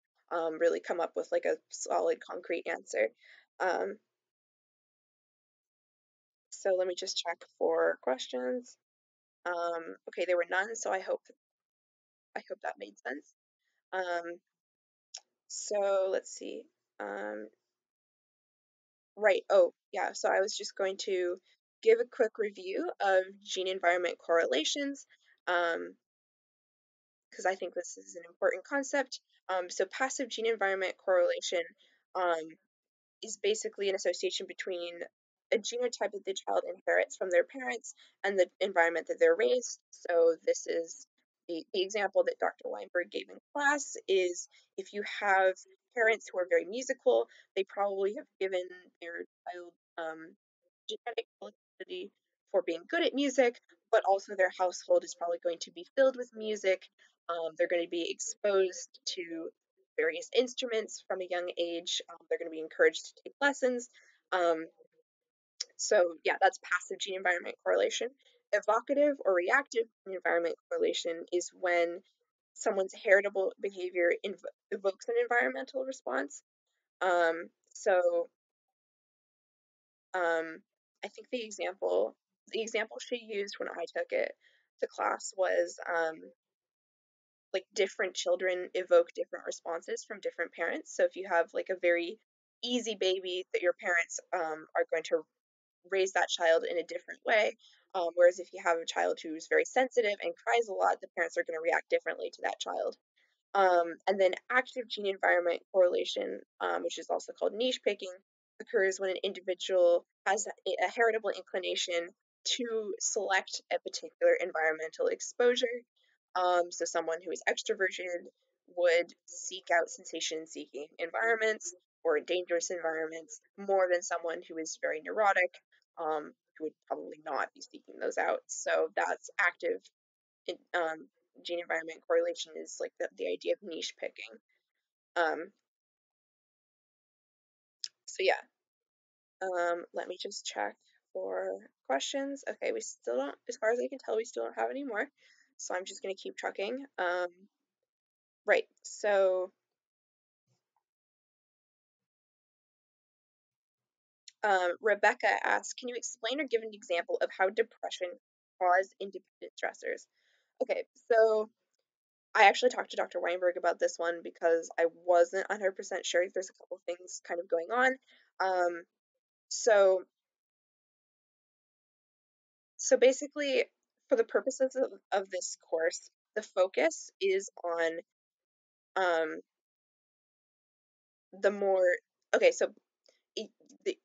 really come up with like a solid, concrete answer. Um, so let me just check for questions. Okay, there were none, so I hope that made sense. Um, so let's see. Um, right. Oh, yeah. So I was just going to give a quick review of gene environment correlations. Um, because I think this is an important concept. So passive gene environment correlation um, is basically an association between a genotype that the child inherits from their parents and the environment that they're raised. So this is the example that Dr. Weinberg gave in class is if you have parents who are very musical, they probably have given their child genetic ability for being good at music, but also their household is probably going to be filled with music. They're going to be exposed to various instruments from a young age. They're going to be encouraged to take lessons. Um, so, yeah, that's passive gene environment correlation. Evocative or reactive gene environment correlation is when someone's heritable behavior evokes an environmental response. So, I think the example she used when I took it to class was like different children evoke different responses from different parents. So if you have like a very easy baby that your parents are going to raise that child in a different way. Whereas if you have a child who's very sensitive and cries a lot, the parents are going to react differently to that child. And then active gene environment correlation, which is also called niche picking, occurs when an individual has a heritable inclination to select a particular environmental exposure. So someone who is extroverted would seek out sensation-seeking environments or dangerous environments more than someone who is very neurotic, who would probably not be seeking those out. So that's active in, gene environment correlation is like the idea of niche picking. Um, so yeah, let me just check for questions. Okay, we still don't, as far as I can tell, we still don't have any more. So I'm just going to keep trucking. Right, so Rebecca asks, can you explain or give an example of how depression caused independent stressors? Okay, so I actually talked to Dr. Weinberg about this one because I wasn't 100% sure. There's a couple things kind of going on. Um, so So basically, for the purposes of this course, the focus is on um, the more, okay, so it, the,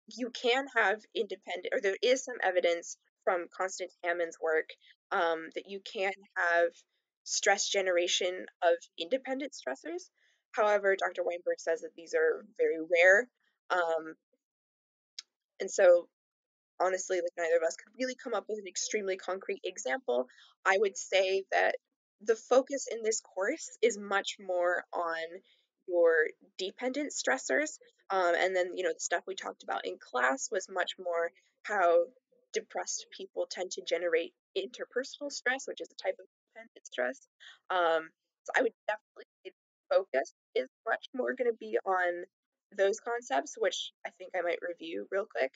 you can have independent, or there is some evidence from Constance Hammond's work that you can have stress generation of independent stressors. However, Dr. Weinberg says that these are very rare. Um, and so honestly, like neither of us could really come up with an extremely concrete example. I would say that the focus in this course is much more on your dependent stressors. And then, the stuff we talked about in class was much more how depressed people tend to generate interpersonal stress, which is a type of dependent stress. So I would definitely say the focus is much more going to be on those concepts, which I think I might review real quick.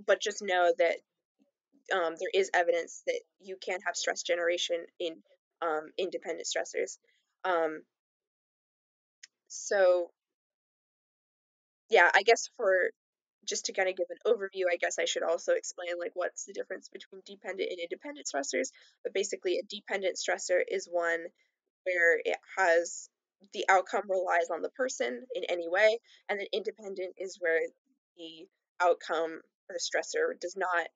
But just know that there is evidence that you can have stress generation in independent stressors. Um, so yeah, I guess for just to kind of give an overview, I guess I should also explain like what's the difference between dependent and independent stressors. But basically, a dependent stressor is one where it has the outcome relies on the person in any way, and then independent is where the outcome or the stressor does not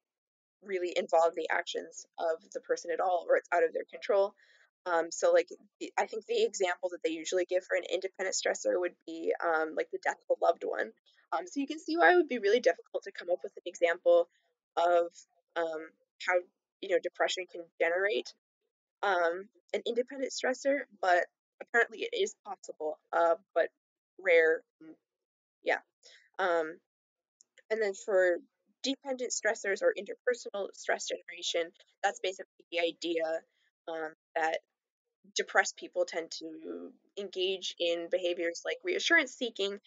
really involve the actions of the person at all, or it's out of their control. So like I think the example that they usually give for an independent stressor would be like the death of a loved one. So you can see why it would be really difficult to come up with an example of how depression can generate an independent stressor, but apparently it is possible, but rare. Yeah. Um, and then for dependent stressors or interpersonal stress generation, that's basically the idea that depressed people tend to engage in behaviors like reassurance seeking,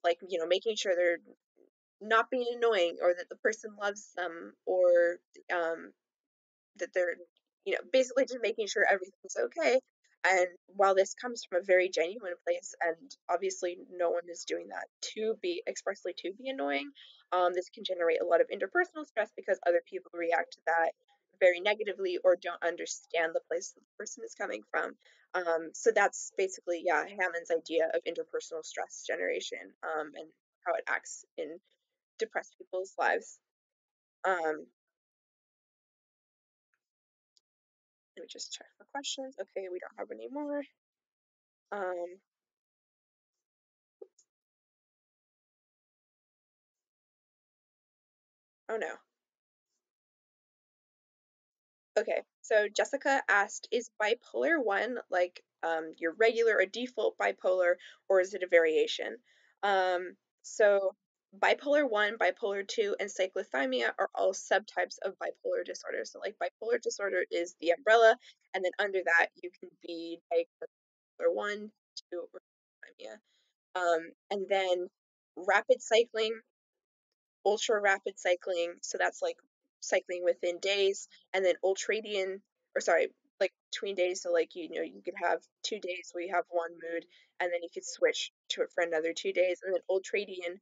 like making sure they're not being annoying or that the person loves them or um, that they're basically just making sure everything's okay. And while this comes from a very genuine place, and obviously no one is doing that to be expressly to be annoying, this can generate a lot of interpersonal stress because other people react to that very negatively or don't understand the place that the person is coming from. So that's basically, yeah, Hammond's idea of interpersonal stress generation, and how it acts in depressed people's lives. um, Let me just check for questions. Okay, we don't have any more. Um, oh no. Okay, so Jessica asked, is bipolar 1 like your regular or default bipolar, or is it a variation? So bipolar 1, bipolar 2, and cyclothymia are all subtypes of bipolar disorder. So like bipolar disorder is the umbrella, and then under that you can be diagnosed with bipolar 1, 2, or cyclothymia. And then rapid cycling, ultra rapid cycling, so that's like cycling within days, and then ultradian, or sorry, like between days, so like you could have 2 days where you have one mood, and then you could switch to it for another 2 days, and then ultradian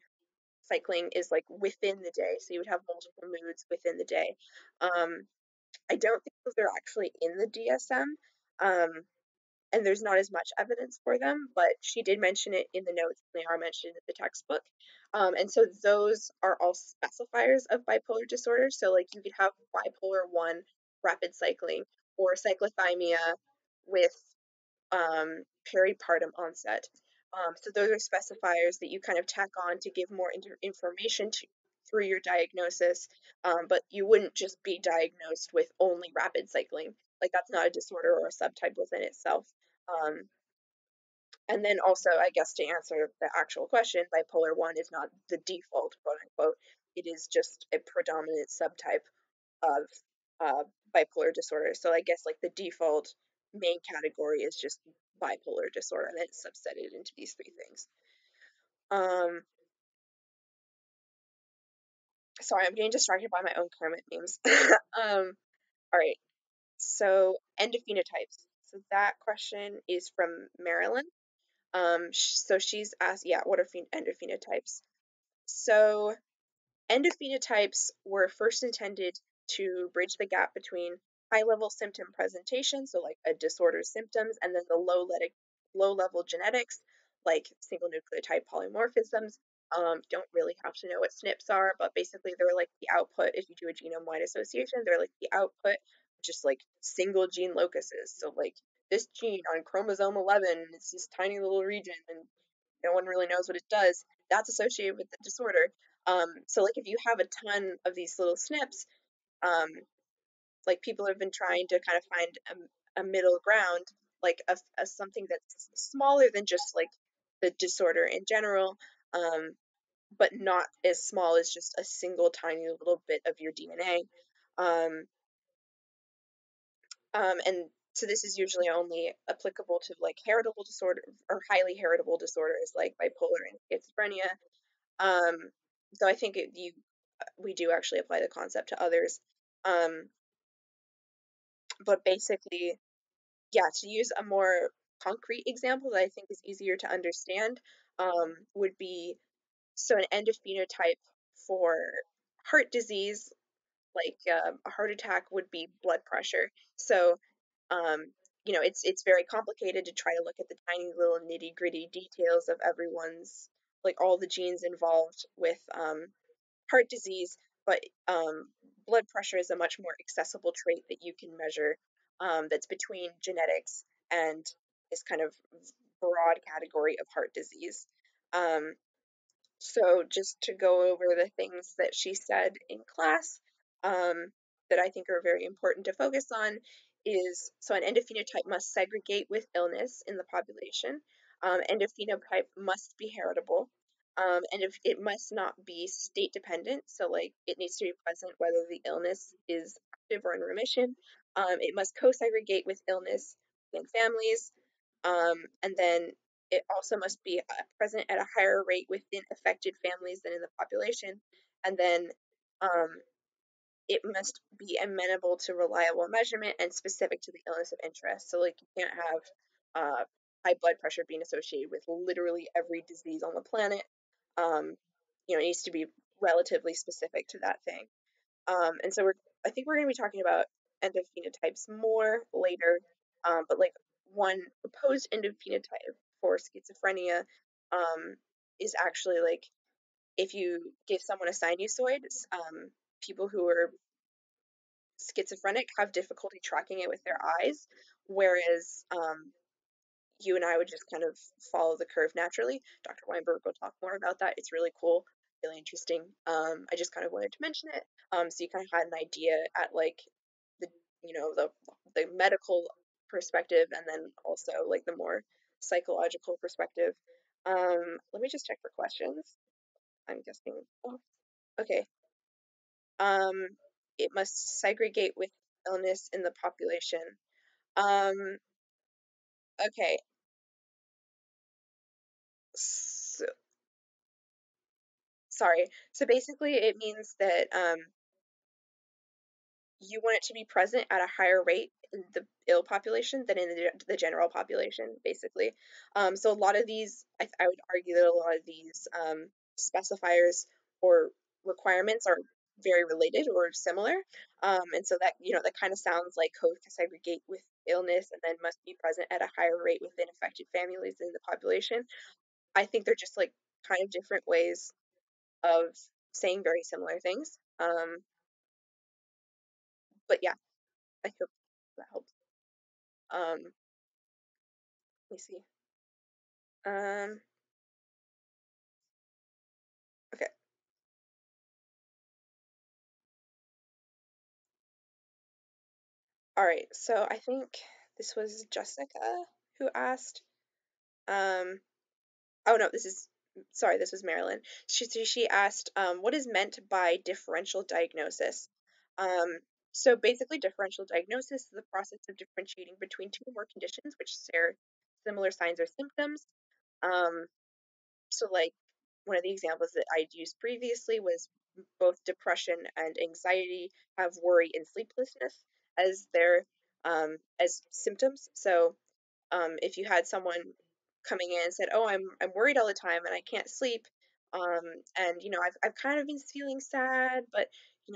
cycling is like within the day, so you would have multiple moods within the day. Um, I don't think those are actually in the DSM, um, and there's not as much evidence for them, but she did mention it in the notes, and they are mentioned in the textbook. And so those are all specifiers of bipolar disorder. So like you could have bipolar 1 rapid cycling or cyclothymia with peripartum onset. So those are specifiers that you kind of tack on to give more information through your diagnosis, but you wouldn't just be diagnosed with only rapid cycling. Like that's not a disorder or a subtype within itself. Um, and then also, I guess to answer the actual question, bipolar 1 is not the default, quote unquote. It is just a predominant subtype of uh, bipolar disorder. So I guess like the default main category is just bipolar disorder, and then it's subsetted into these three things. Um, Sorry, I'm getting distracted by my own Kermit memes. All right, so endophenotypes. So that question is from Marilyn. So she's asked, yeah, what are endophenotypes? So endophenotypes were first intended to bridge the gap between high-level symptom presentation, so like a disorder's symptoms, and then the low-level genetics, like single nucleotide polymorphisms. Don't really have to know what SNPs are, but basically they're like the output. If you do a genome-wide association, they're like the output, just like single gene locuses. So like this gene on chromosome 11, it's this tiny little region, and no one really knows what it does. That's associated with the disorder. So like if you have a ton of these little SNPs, um, like people have been trying to kind of find a middle ground, like a something that's smaller than just like the disorder in general, um, but not as small as just a single tiny little bit of your DNA. Um, and so this is usually only applicable to like heritable disorder or highly heritable disorders like bipolar and schizophrenia. Um, so I think we do actually apply the concept to others. Um, but basically, yeah, to use a more concrete example that I think is easier to understand, would be so an endophenotype for heart disease, like a heart attack, would be blood pressure. So, um, it's very complicated to try to look at the tiny little nitty gritty details of everyone's, like all the genes involved with heart disease, but blood pressure is a much more accessible trait that you can measure, that's between genetics and this kind of broad category of heart disease. Um, so just to go over the things that she said in class, um, that I think are very important to focus on is so an endophenotype must segregate with illness in the population. Endophenotype must be heritable. And if it must not be state dependent, so like it needs to be present whether the illness is active or in remission. It must co-segregate with illness in families. And then it also must be present at a higher rate within affected families than in the population. And then um, it must be amenable to reliable measurement and specific to the illness of interest. So, like, you can't have high blood pressure being associated with literally every disease on the planet. Um, it needs to be relatively specific to that thing. And so I think we're going to be talking about endophenotypes more later. But like one proposed endophenotype for schizophrenia is actually like if you give someone a sinusoid, people who are schizophrenic have difficulty tracking it with their eyes, whereas you and I would just kind of follow the curve naturally. Dr. Weinberg will talk more about that. It's really cool, really interesting. I just kind of wanted to mention it, so you kind of had an idea at like the the medical perspective, and then also like the more psychological perspective. Let me just check for questions. I'm guessing. Oh, okay. Um, it must segregate with illness in the population. Um, okay. So, sorry. So basically, it means that you want it to be present at a higher rate in the ill population than in the general population, basically. So a lot of these, I would argue that a lot of these specifiers or requirements are very related or similar. And so that, that kind of sounds like co-segregate with illness and then must be present at a higher rate within affected families in the population. I think they're just like kind of different ways of saying very similar things. But yeah, I hope that helps. Let me see. Um, okay. All right. So I think this was Jessica who asked. Um, oh no, sorry, this was Marilyn. She asked, what is meant by differential diagnosis? Um, so basically, differential diagnosis is the process of differentiating between two or more conditions which share similar signs or symptoms. Um, so like one of the examples that I'd used previously was both depression and anxiety have worry and sleeplessness as their as symptoms. So if you had someone coming in and said, "Oh, I'm worried all the time and I can't sleep," um, and I've kind of been feeling sad, but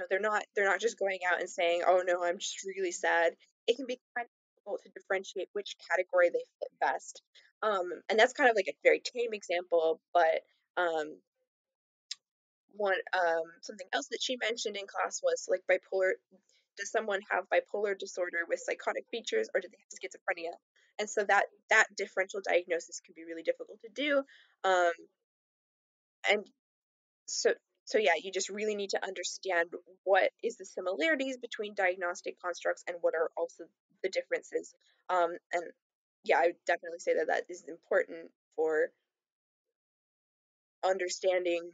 they're not just going out and saying, "Oh no, I'm just really sad." It can be kind of difficult to differentiate which category they fit best, and that's kind of like a very tame example, but um, one something else that she mentioned in class was like bipolar. Does someone have bipolar disorder with psychotic features, or do they have schizophrenia? And so that differential diagnosis can be really difficult to do. Um, and so so yeah, you just really need to understand what is the similarities between diagnostic constructs and what are also the differences. And yeah, I would definitely say that that is important for understanding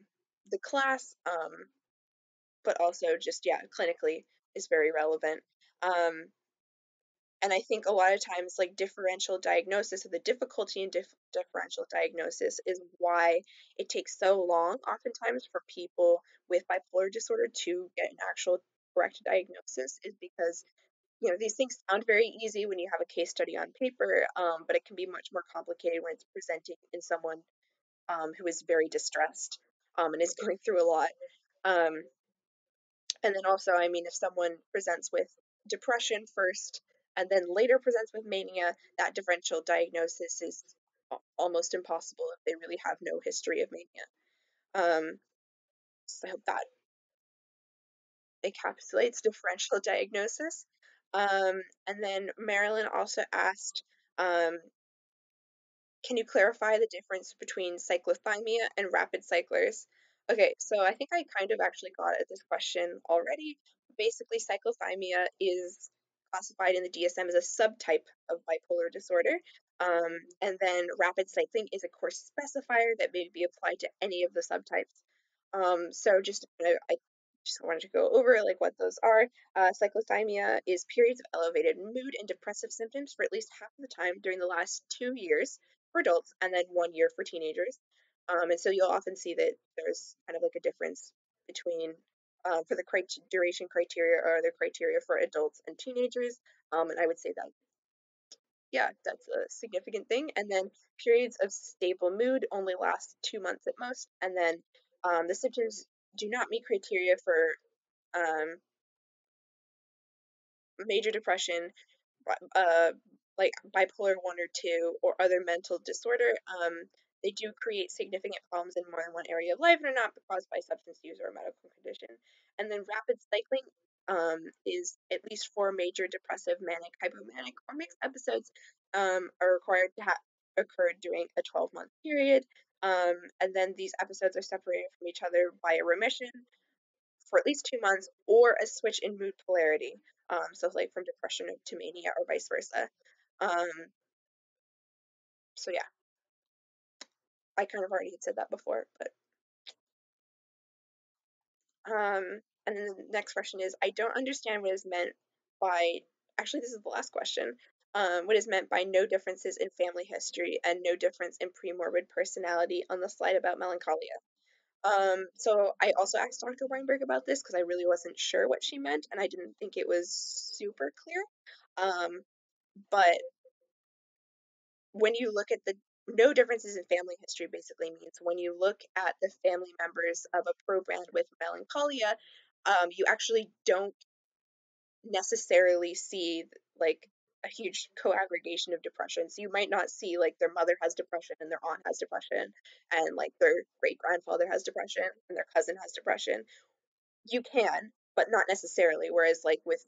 the class, but also just yeah, clinically is very relevant. Um, and I think a lot of times, like differential diagnosis or the difficulty in differential diagnosis is why it takes so long, oftentimes, for people with bipolar disorder to get an actual correct diagnosis, is because these things sound very easy when you have a case study on paper, but it can be much more complicated when it's presenting in someone who is very distressed and is going through a lot. Um, and then also, I mean, if someone presents with depression first and then later presents with mania, that differential diagnosis is almost impossible if they really have no history of mania. So I hope that encapsulates differential diagnosis. And then Marilyn also asked, um, can you clarify the difference between cyclothymia and rapid cyclers? Okay, so I think I kind of actually got at this question already. Basically, cyclothymia is classified in the DSM as a subtype of bipolar disorder. And then rapid cycling is a course specifier that may be applied to any of the subtypes. So I just wanted to go over like what those are. Cyclothymia is periods of elevated mood and depressive symptoms for at least half of the time during the last 2 years for adults and then 1 year for teenagers. And so you'll often see that there's kind of like a difference between for the duration criteria or the criteria for adults and teenagers. And I would say that, yeah, that's a significant thing. And then periods of stable mood only last 2 months at most. And then the symptoms do not meet criteria for um, major depression, uh, like bipolar 1 or 2, or other mental disorder. They do create significant problems in more than one area of life and are not caused by substance use or a medical condition. And then rapid cycling is at least 4 major depressive, manic, hypomanic, or mixed episodes are required to have occurred during a 12-month period. And then these episodes are separated from each other by a remission for at least 2 months or a switch in mood polarity. So like from depression to mania or vice versa. Um, so yeah, I kind of already had said that before, but and then the next question is, I don't understand what is meant by, actually this is the last question. What is meant by no differences in family history and no difference in premorbid personality on the slide about melancholia. So I also asked Dr. Weinberg about this because I really wasn't sure what she meant and I didn't think it was super clear. Um, but when you look at the no differences in family history basically means when you look at the family members of a proband with melancholia, you actually don't necessarily see like a huge co-aggregation of depression. So you might not see like their mother has depression and their aunt has depression and like their great grandfather has depression and their cousin has depression. You can, but not necessarily. Whereas like with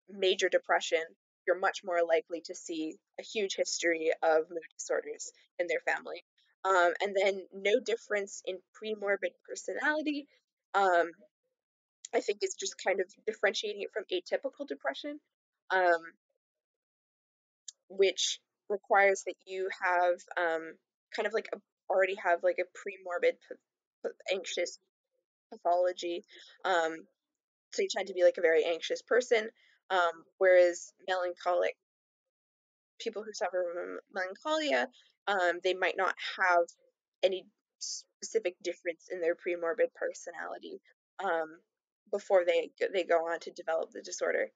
major depression, you're much more likely to see a huge history of mood disorders in their family. And then no difference in premorbid personality. Um, I think is just kind of differentiating it from atypical depression, um, which requires that you have kind of like already have like a premorbid anxious pathology. Um, so you tend to be like a very anxious person, whereas melancholic people who suffer from melancholia, they might not have any specific difference in their premorbid personality um, before they go on to develop the disorder.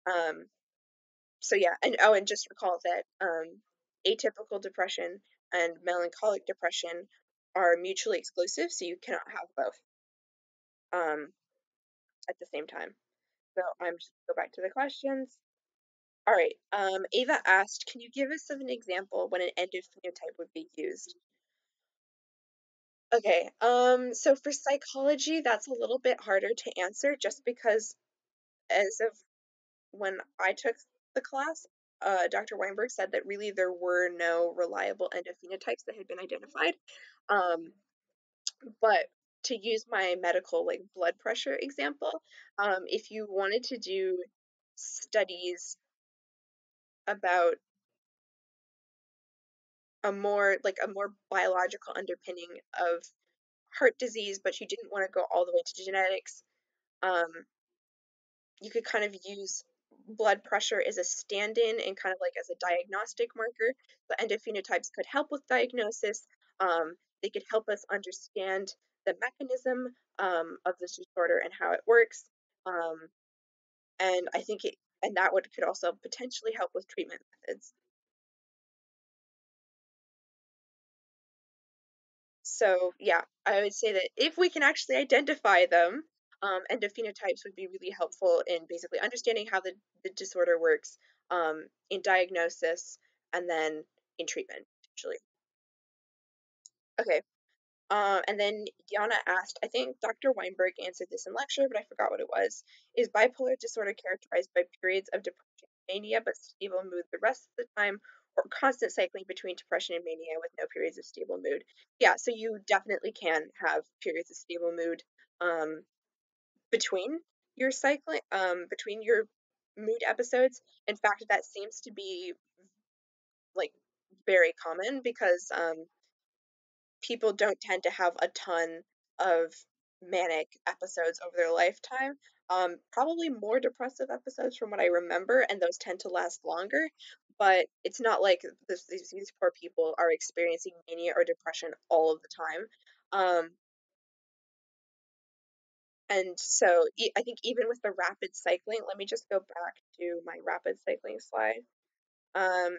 Um, so yeah, and oh, and just recall that atypical depression and melancholic depression are mutually exclusive, so you cannot have both um, at the same time. So I'm just go back to the questions. All right. Ava asked, can you give us an example when an endophenotype would be used? Okay. So for psychology, that's a little bit harder to answer just because as of when I took the class, Dr. Weinberg said that really there were no reliable endophenotypes that had been identified. Um, but to use my medical like blood pressure example, if you wanted to do studies about a more biological underpinning of heart disease, but you didn't want to go all the way to genetics, um, you could kind of use blood pressure as a stand-in and kind of like as a diagnostic marker. The endophenotypes could help with diagnosis. They could help us understand the mechanism of this disorder and how it works. Um, and I think it, and that would could also potentially help with treatment methods. So yeah, I would say that if we can actually identify them, endophenotypes would be really helpful in basically understanding how the disorder works, in diagnosis, and then in treatment, usually. Okay. And then Yana asked, I think Dr. Weinberg answered this in lecture, but I forgot what it was. Is bipolar disorder characterized by periods of depression and mania but stable mood the rest of the time, or constant cycling between depression and mania with no periods of stable mood? Yeah, so you definitely can have periods of stable mood um, between your cycling, between your mood episodes. In fact, that seems to be like very common because people don't tend to have a ton of manic episodes over their lifetime. Probably more depressive episodes from what I remember, and those tend to last longer. But it's not like these poor people are experiencing mania or depression all of the time. And so I think even with the rapid cycling, let me just go back to my rapid cycling slide. Um,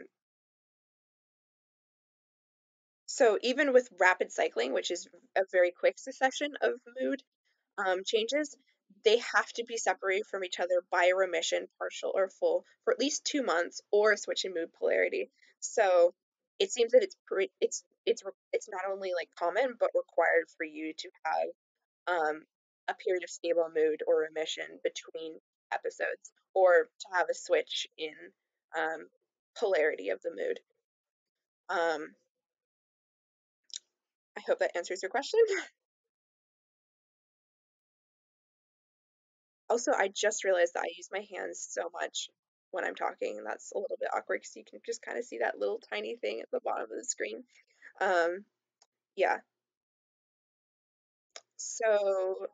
so even with rapid cycling, which is a very quick succession of mood changes, they have to be separated from each other by a remission, partial or full, for at least 2 months, or a switch in mood polarity. So it seems that it's not only like common but required for you to have a period of stable mood or remission between episodes, or to have a switch in um, polarity of the mood. Um, I hope that answers your question. Also, I just realized that I use my hands so much when I'm talking, and that's a little bit awkward because you can just kind of see that little tiny thing at the bottom of the screen. Um, yeah. So,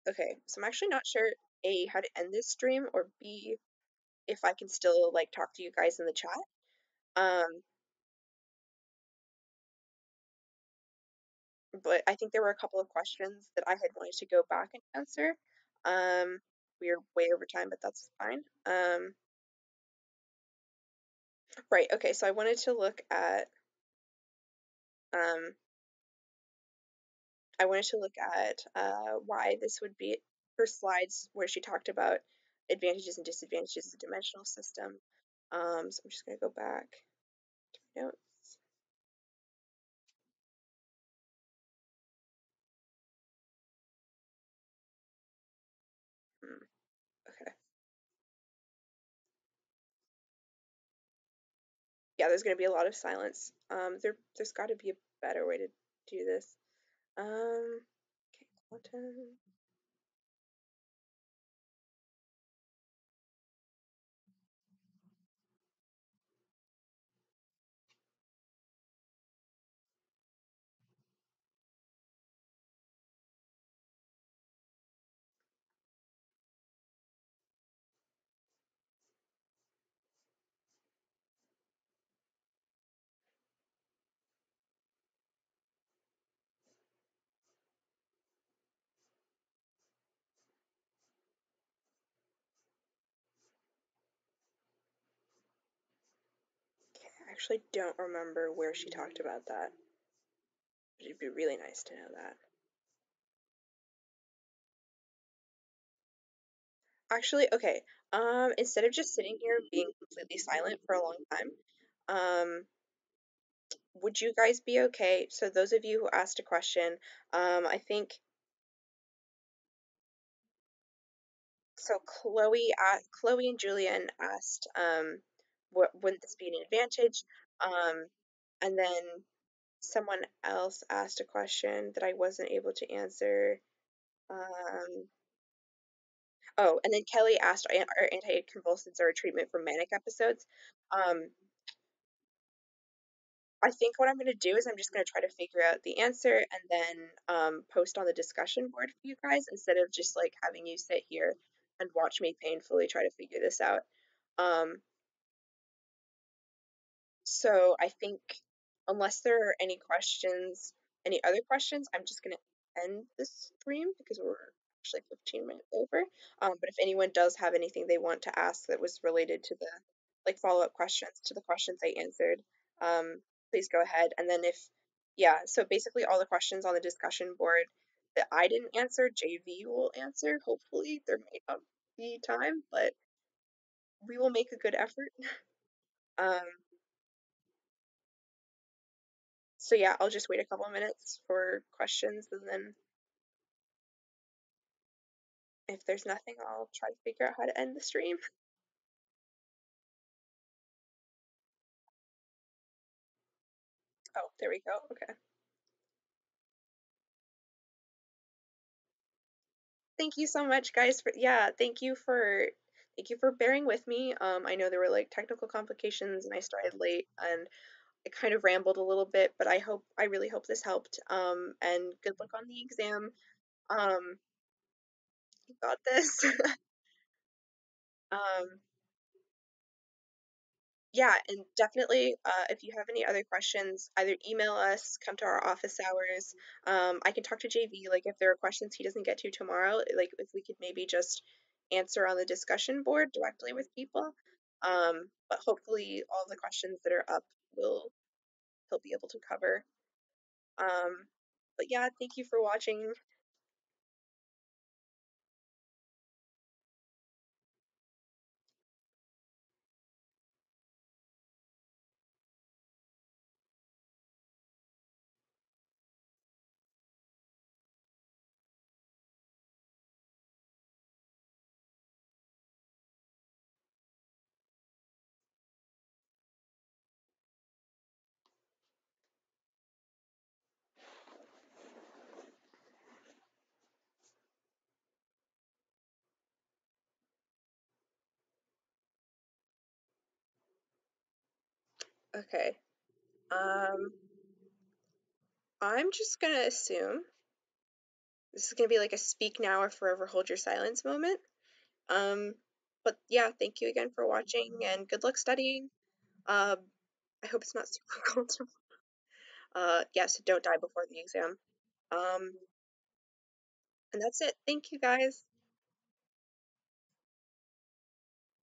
okay. So I'm actually not sure A, how to end this stream, or B, if I can still like talk to you guys in the chat. Um, but I think there were a couple of questions that I had wanted to go back and answer. Um, we are way over time, but that's fine. Right. Okay. So I wanted to look at. Um, I wanted to look at why this would be her slides where she talked about advantages and disadvantages of the dimensional system. So I'm just going to go back to my notes. Hmm, okay. Yeah, there's going to be a lot of silence. There's got to be a better way to do this. Okay, content. I actually don't remember where she talked about that. But it'd be really nice to know that. Actually, okay. Instead of just sitting here being completely silent for a long time, would you guys be okay? So those of you who asked a question, I think so. Chloe and Julian asked, what wouldn't this be an advantage? Um, and then someone else asked a question that I wasn't able to answer. Um, oh, and then Kelly asked, are anticonvulsants are a treatment for manic episodes? Um, I think what I'm going to do is I'm just going to try to figure out the answer and then post on the discussion board for you guys instead of just like having you sit here and watch me painfully try to figure this out. Um, so I think unless there are any other questions, I'm just going to end this stream because we're actually 15 minutes over. But if anyone does have anything they want to ask that was related to the like follow-up questions to the questions I answered, please go ahead. And then yeah, so basically all the questions on the discussion board that I didn't answer, JV will answer. Hopefully there may not be time, but we will make a good effort. Um, So yeah, I'll just wait a couple of minutes for questions and then if there's nothing, I'll try to figure out how to end the stream. Oh, there we go. Okay. Thank you so much, guys, for yeah, thank you for bearing with me. I know there were like technical complications and I started late and I kind of rambled a little bit, but I really hope this helped. And good luck on the exam. You got this. um, Yeah, and definitely, if you have any other questions, either email us, come to our office hours. I can talk to JV, like if there are questions he doesn't get to tomorrow, like if we could maybe just answer on the discussion board directly with people. But hopefully all the questions that are up will he'll be able to cover. Um, but yeah, thank you for watching. Okay. Um, I'm just gonna assume this is gonna be like a speak now or forever hold your silence moment. Um, but yeah, thank you again for watching and good luck studying. Um, I hope it's not super cold. Yeah, so don't die before the exam. Um, and that's it. Thank you guys.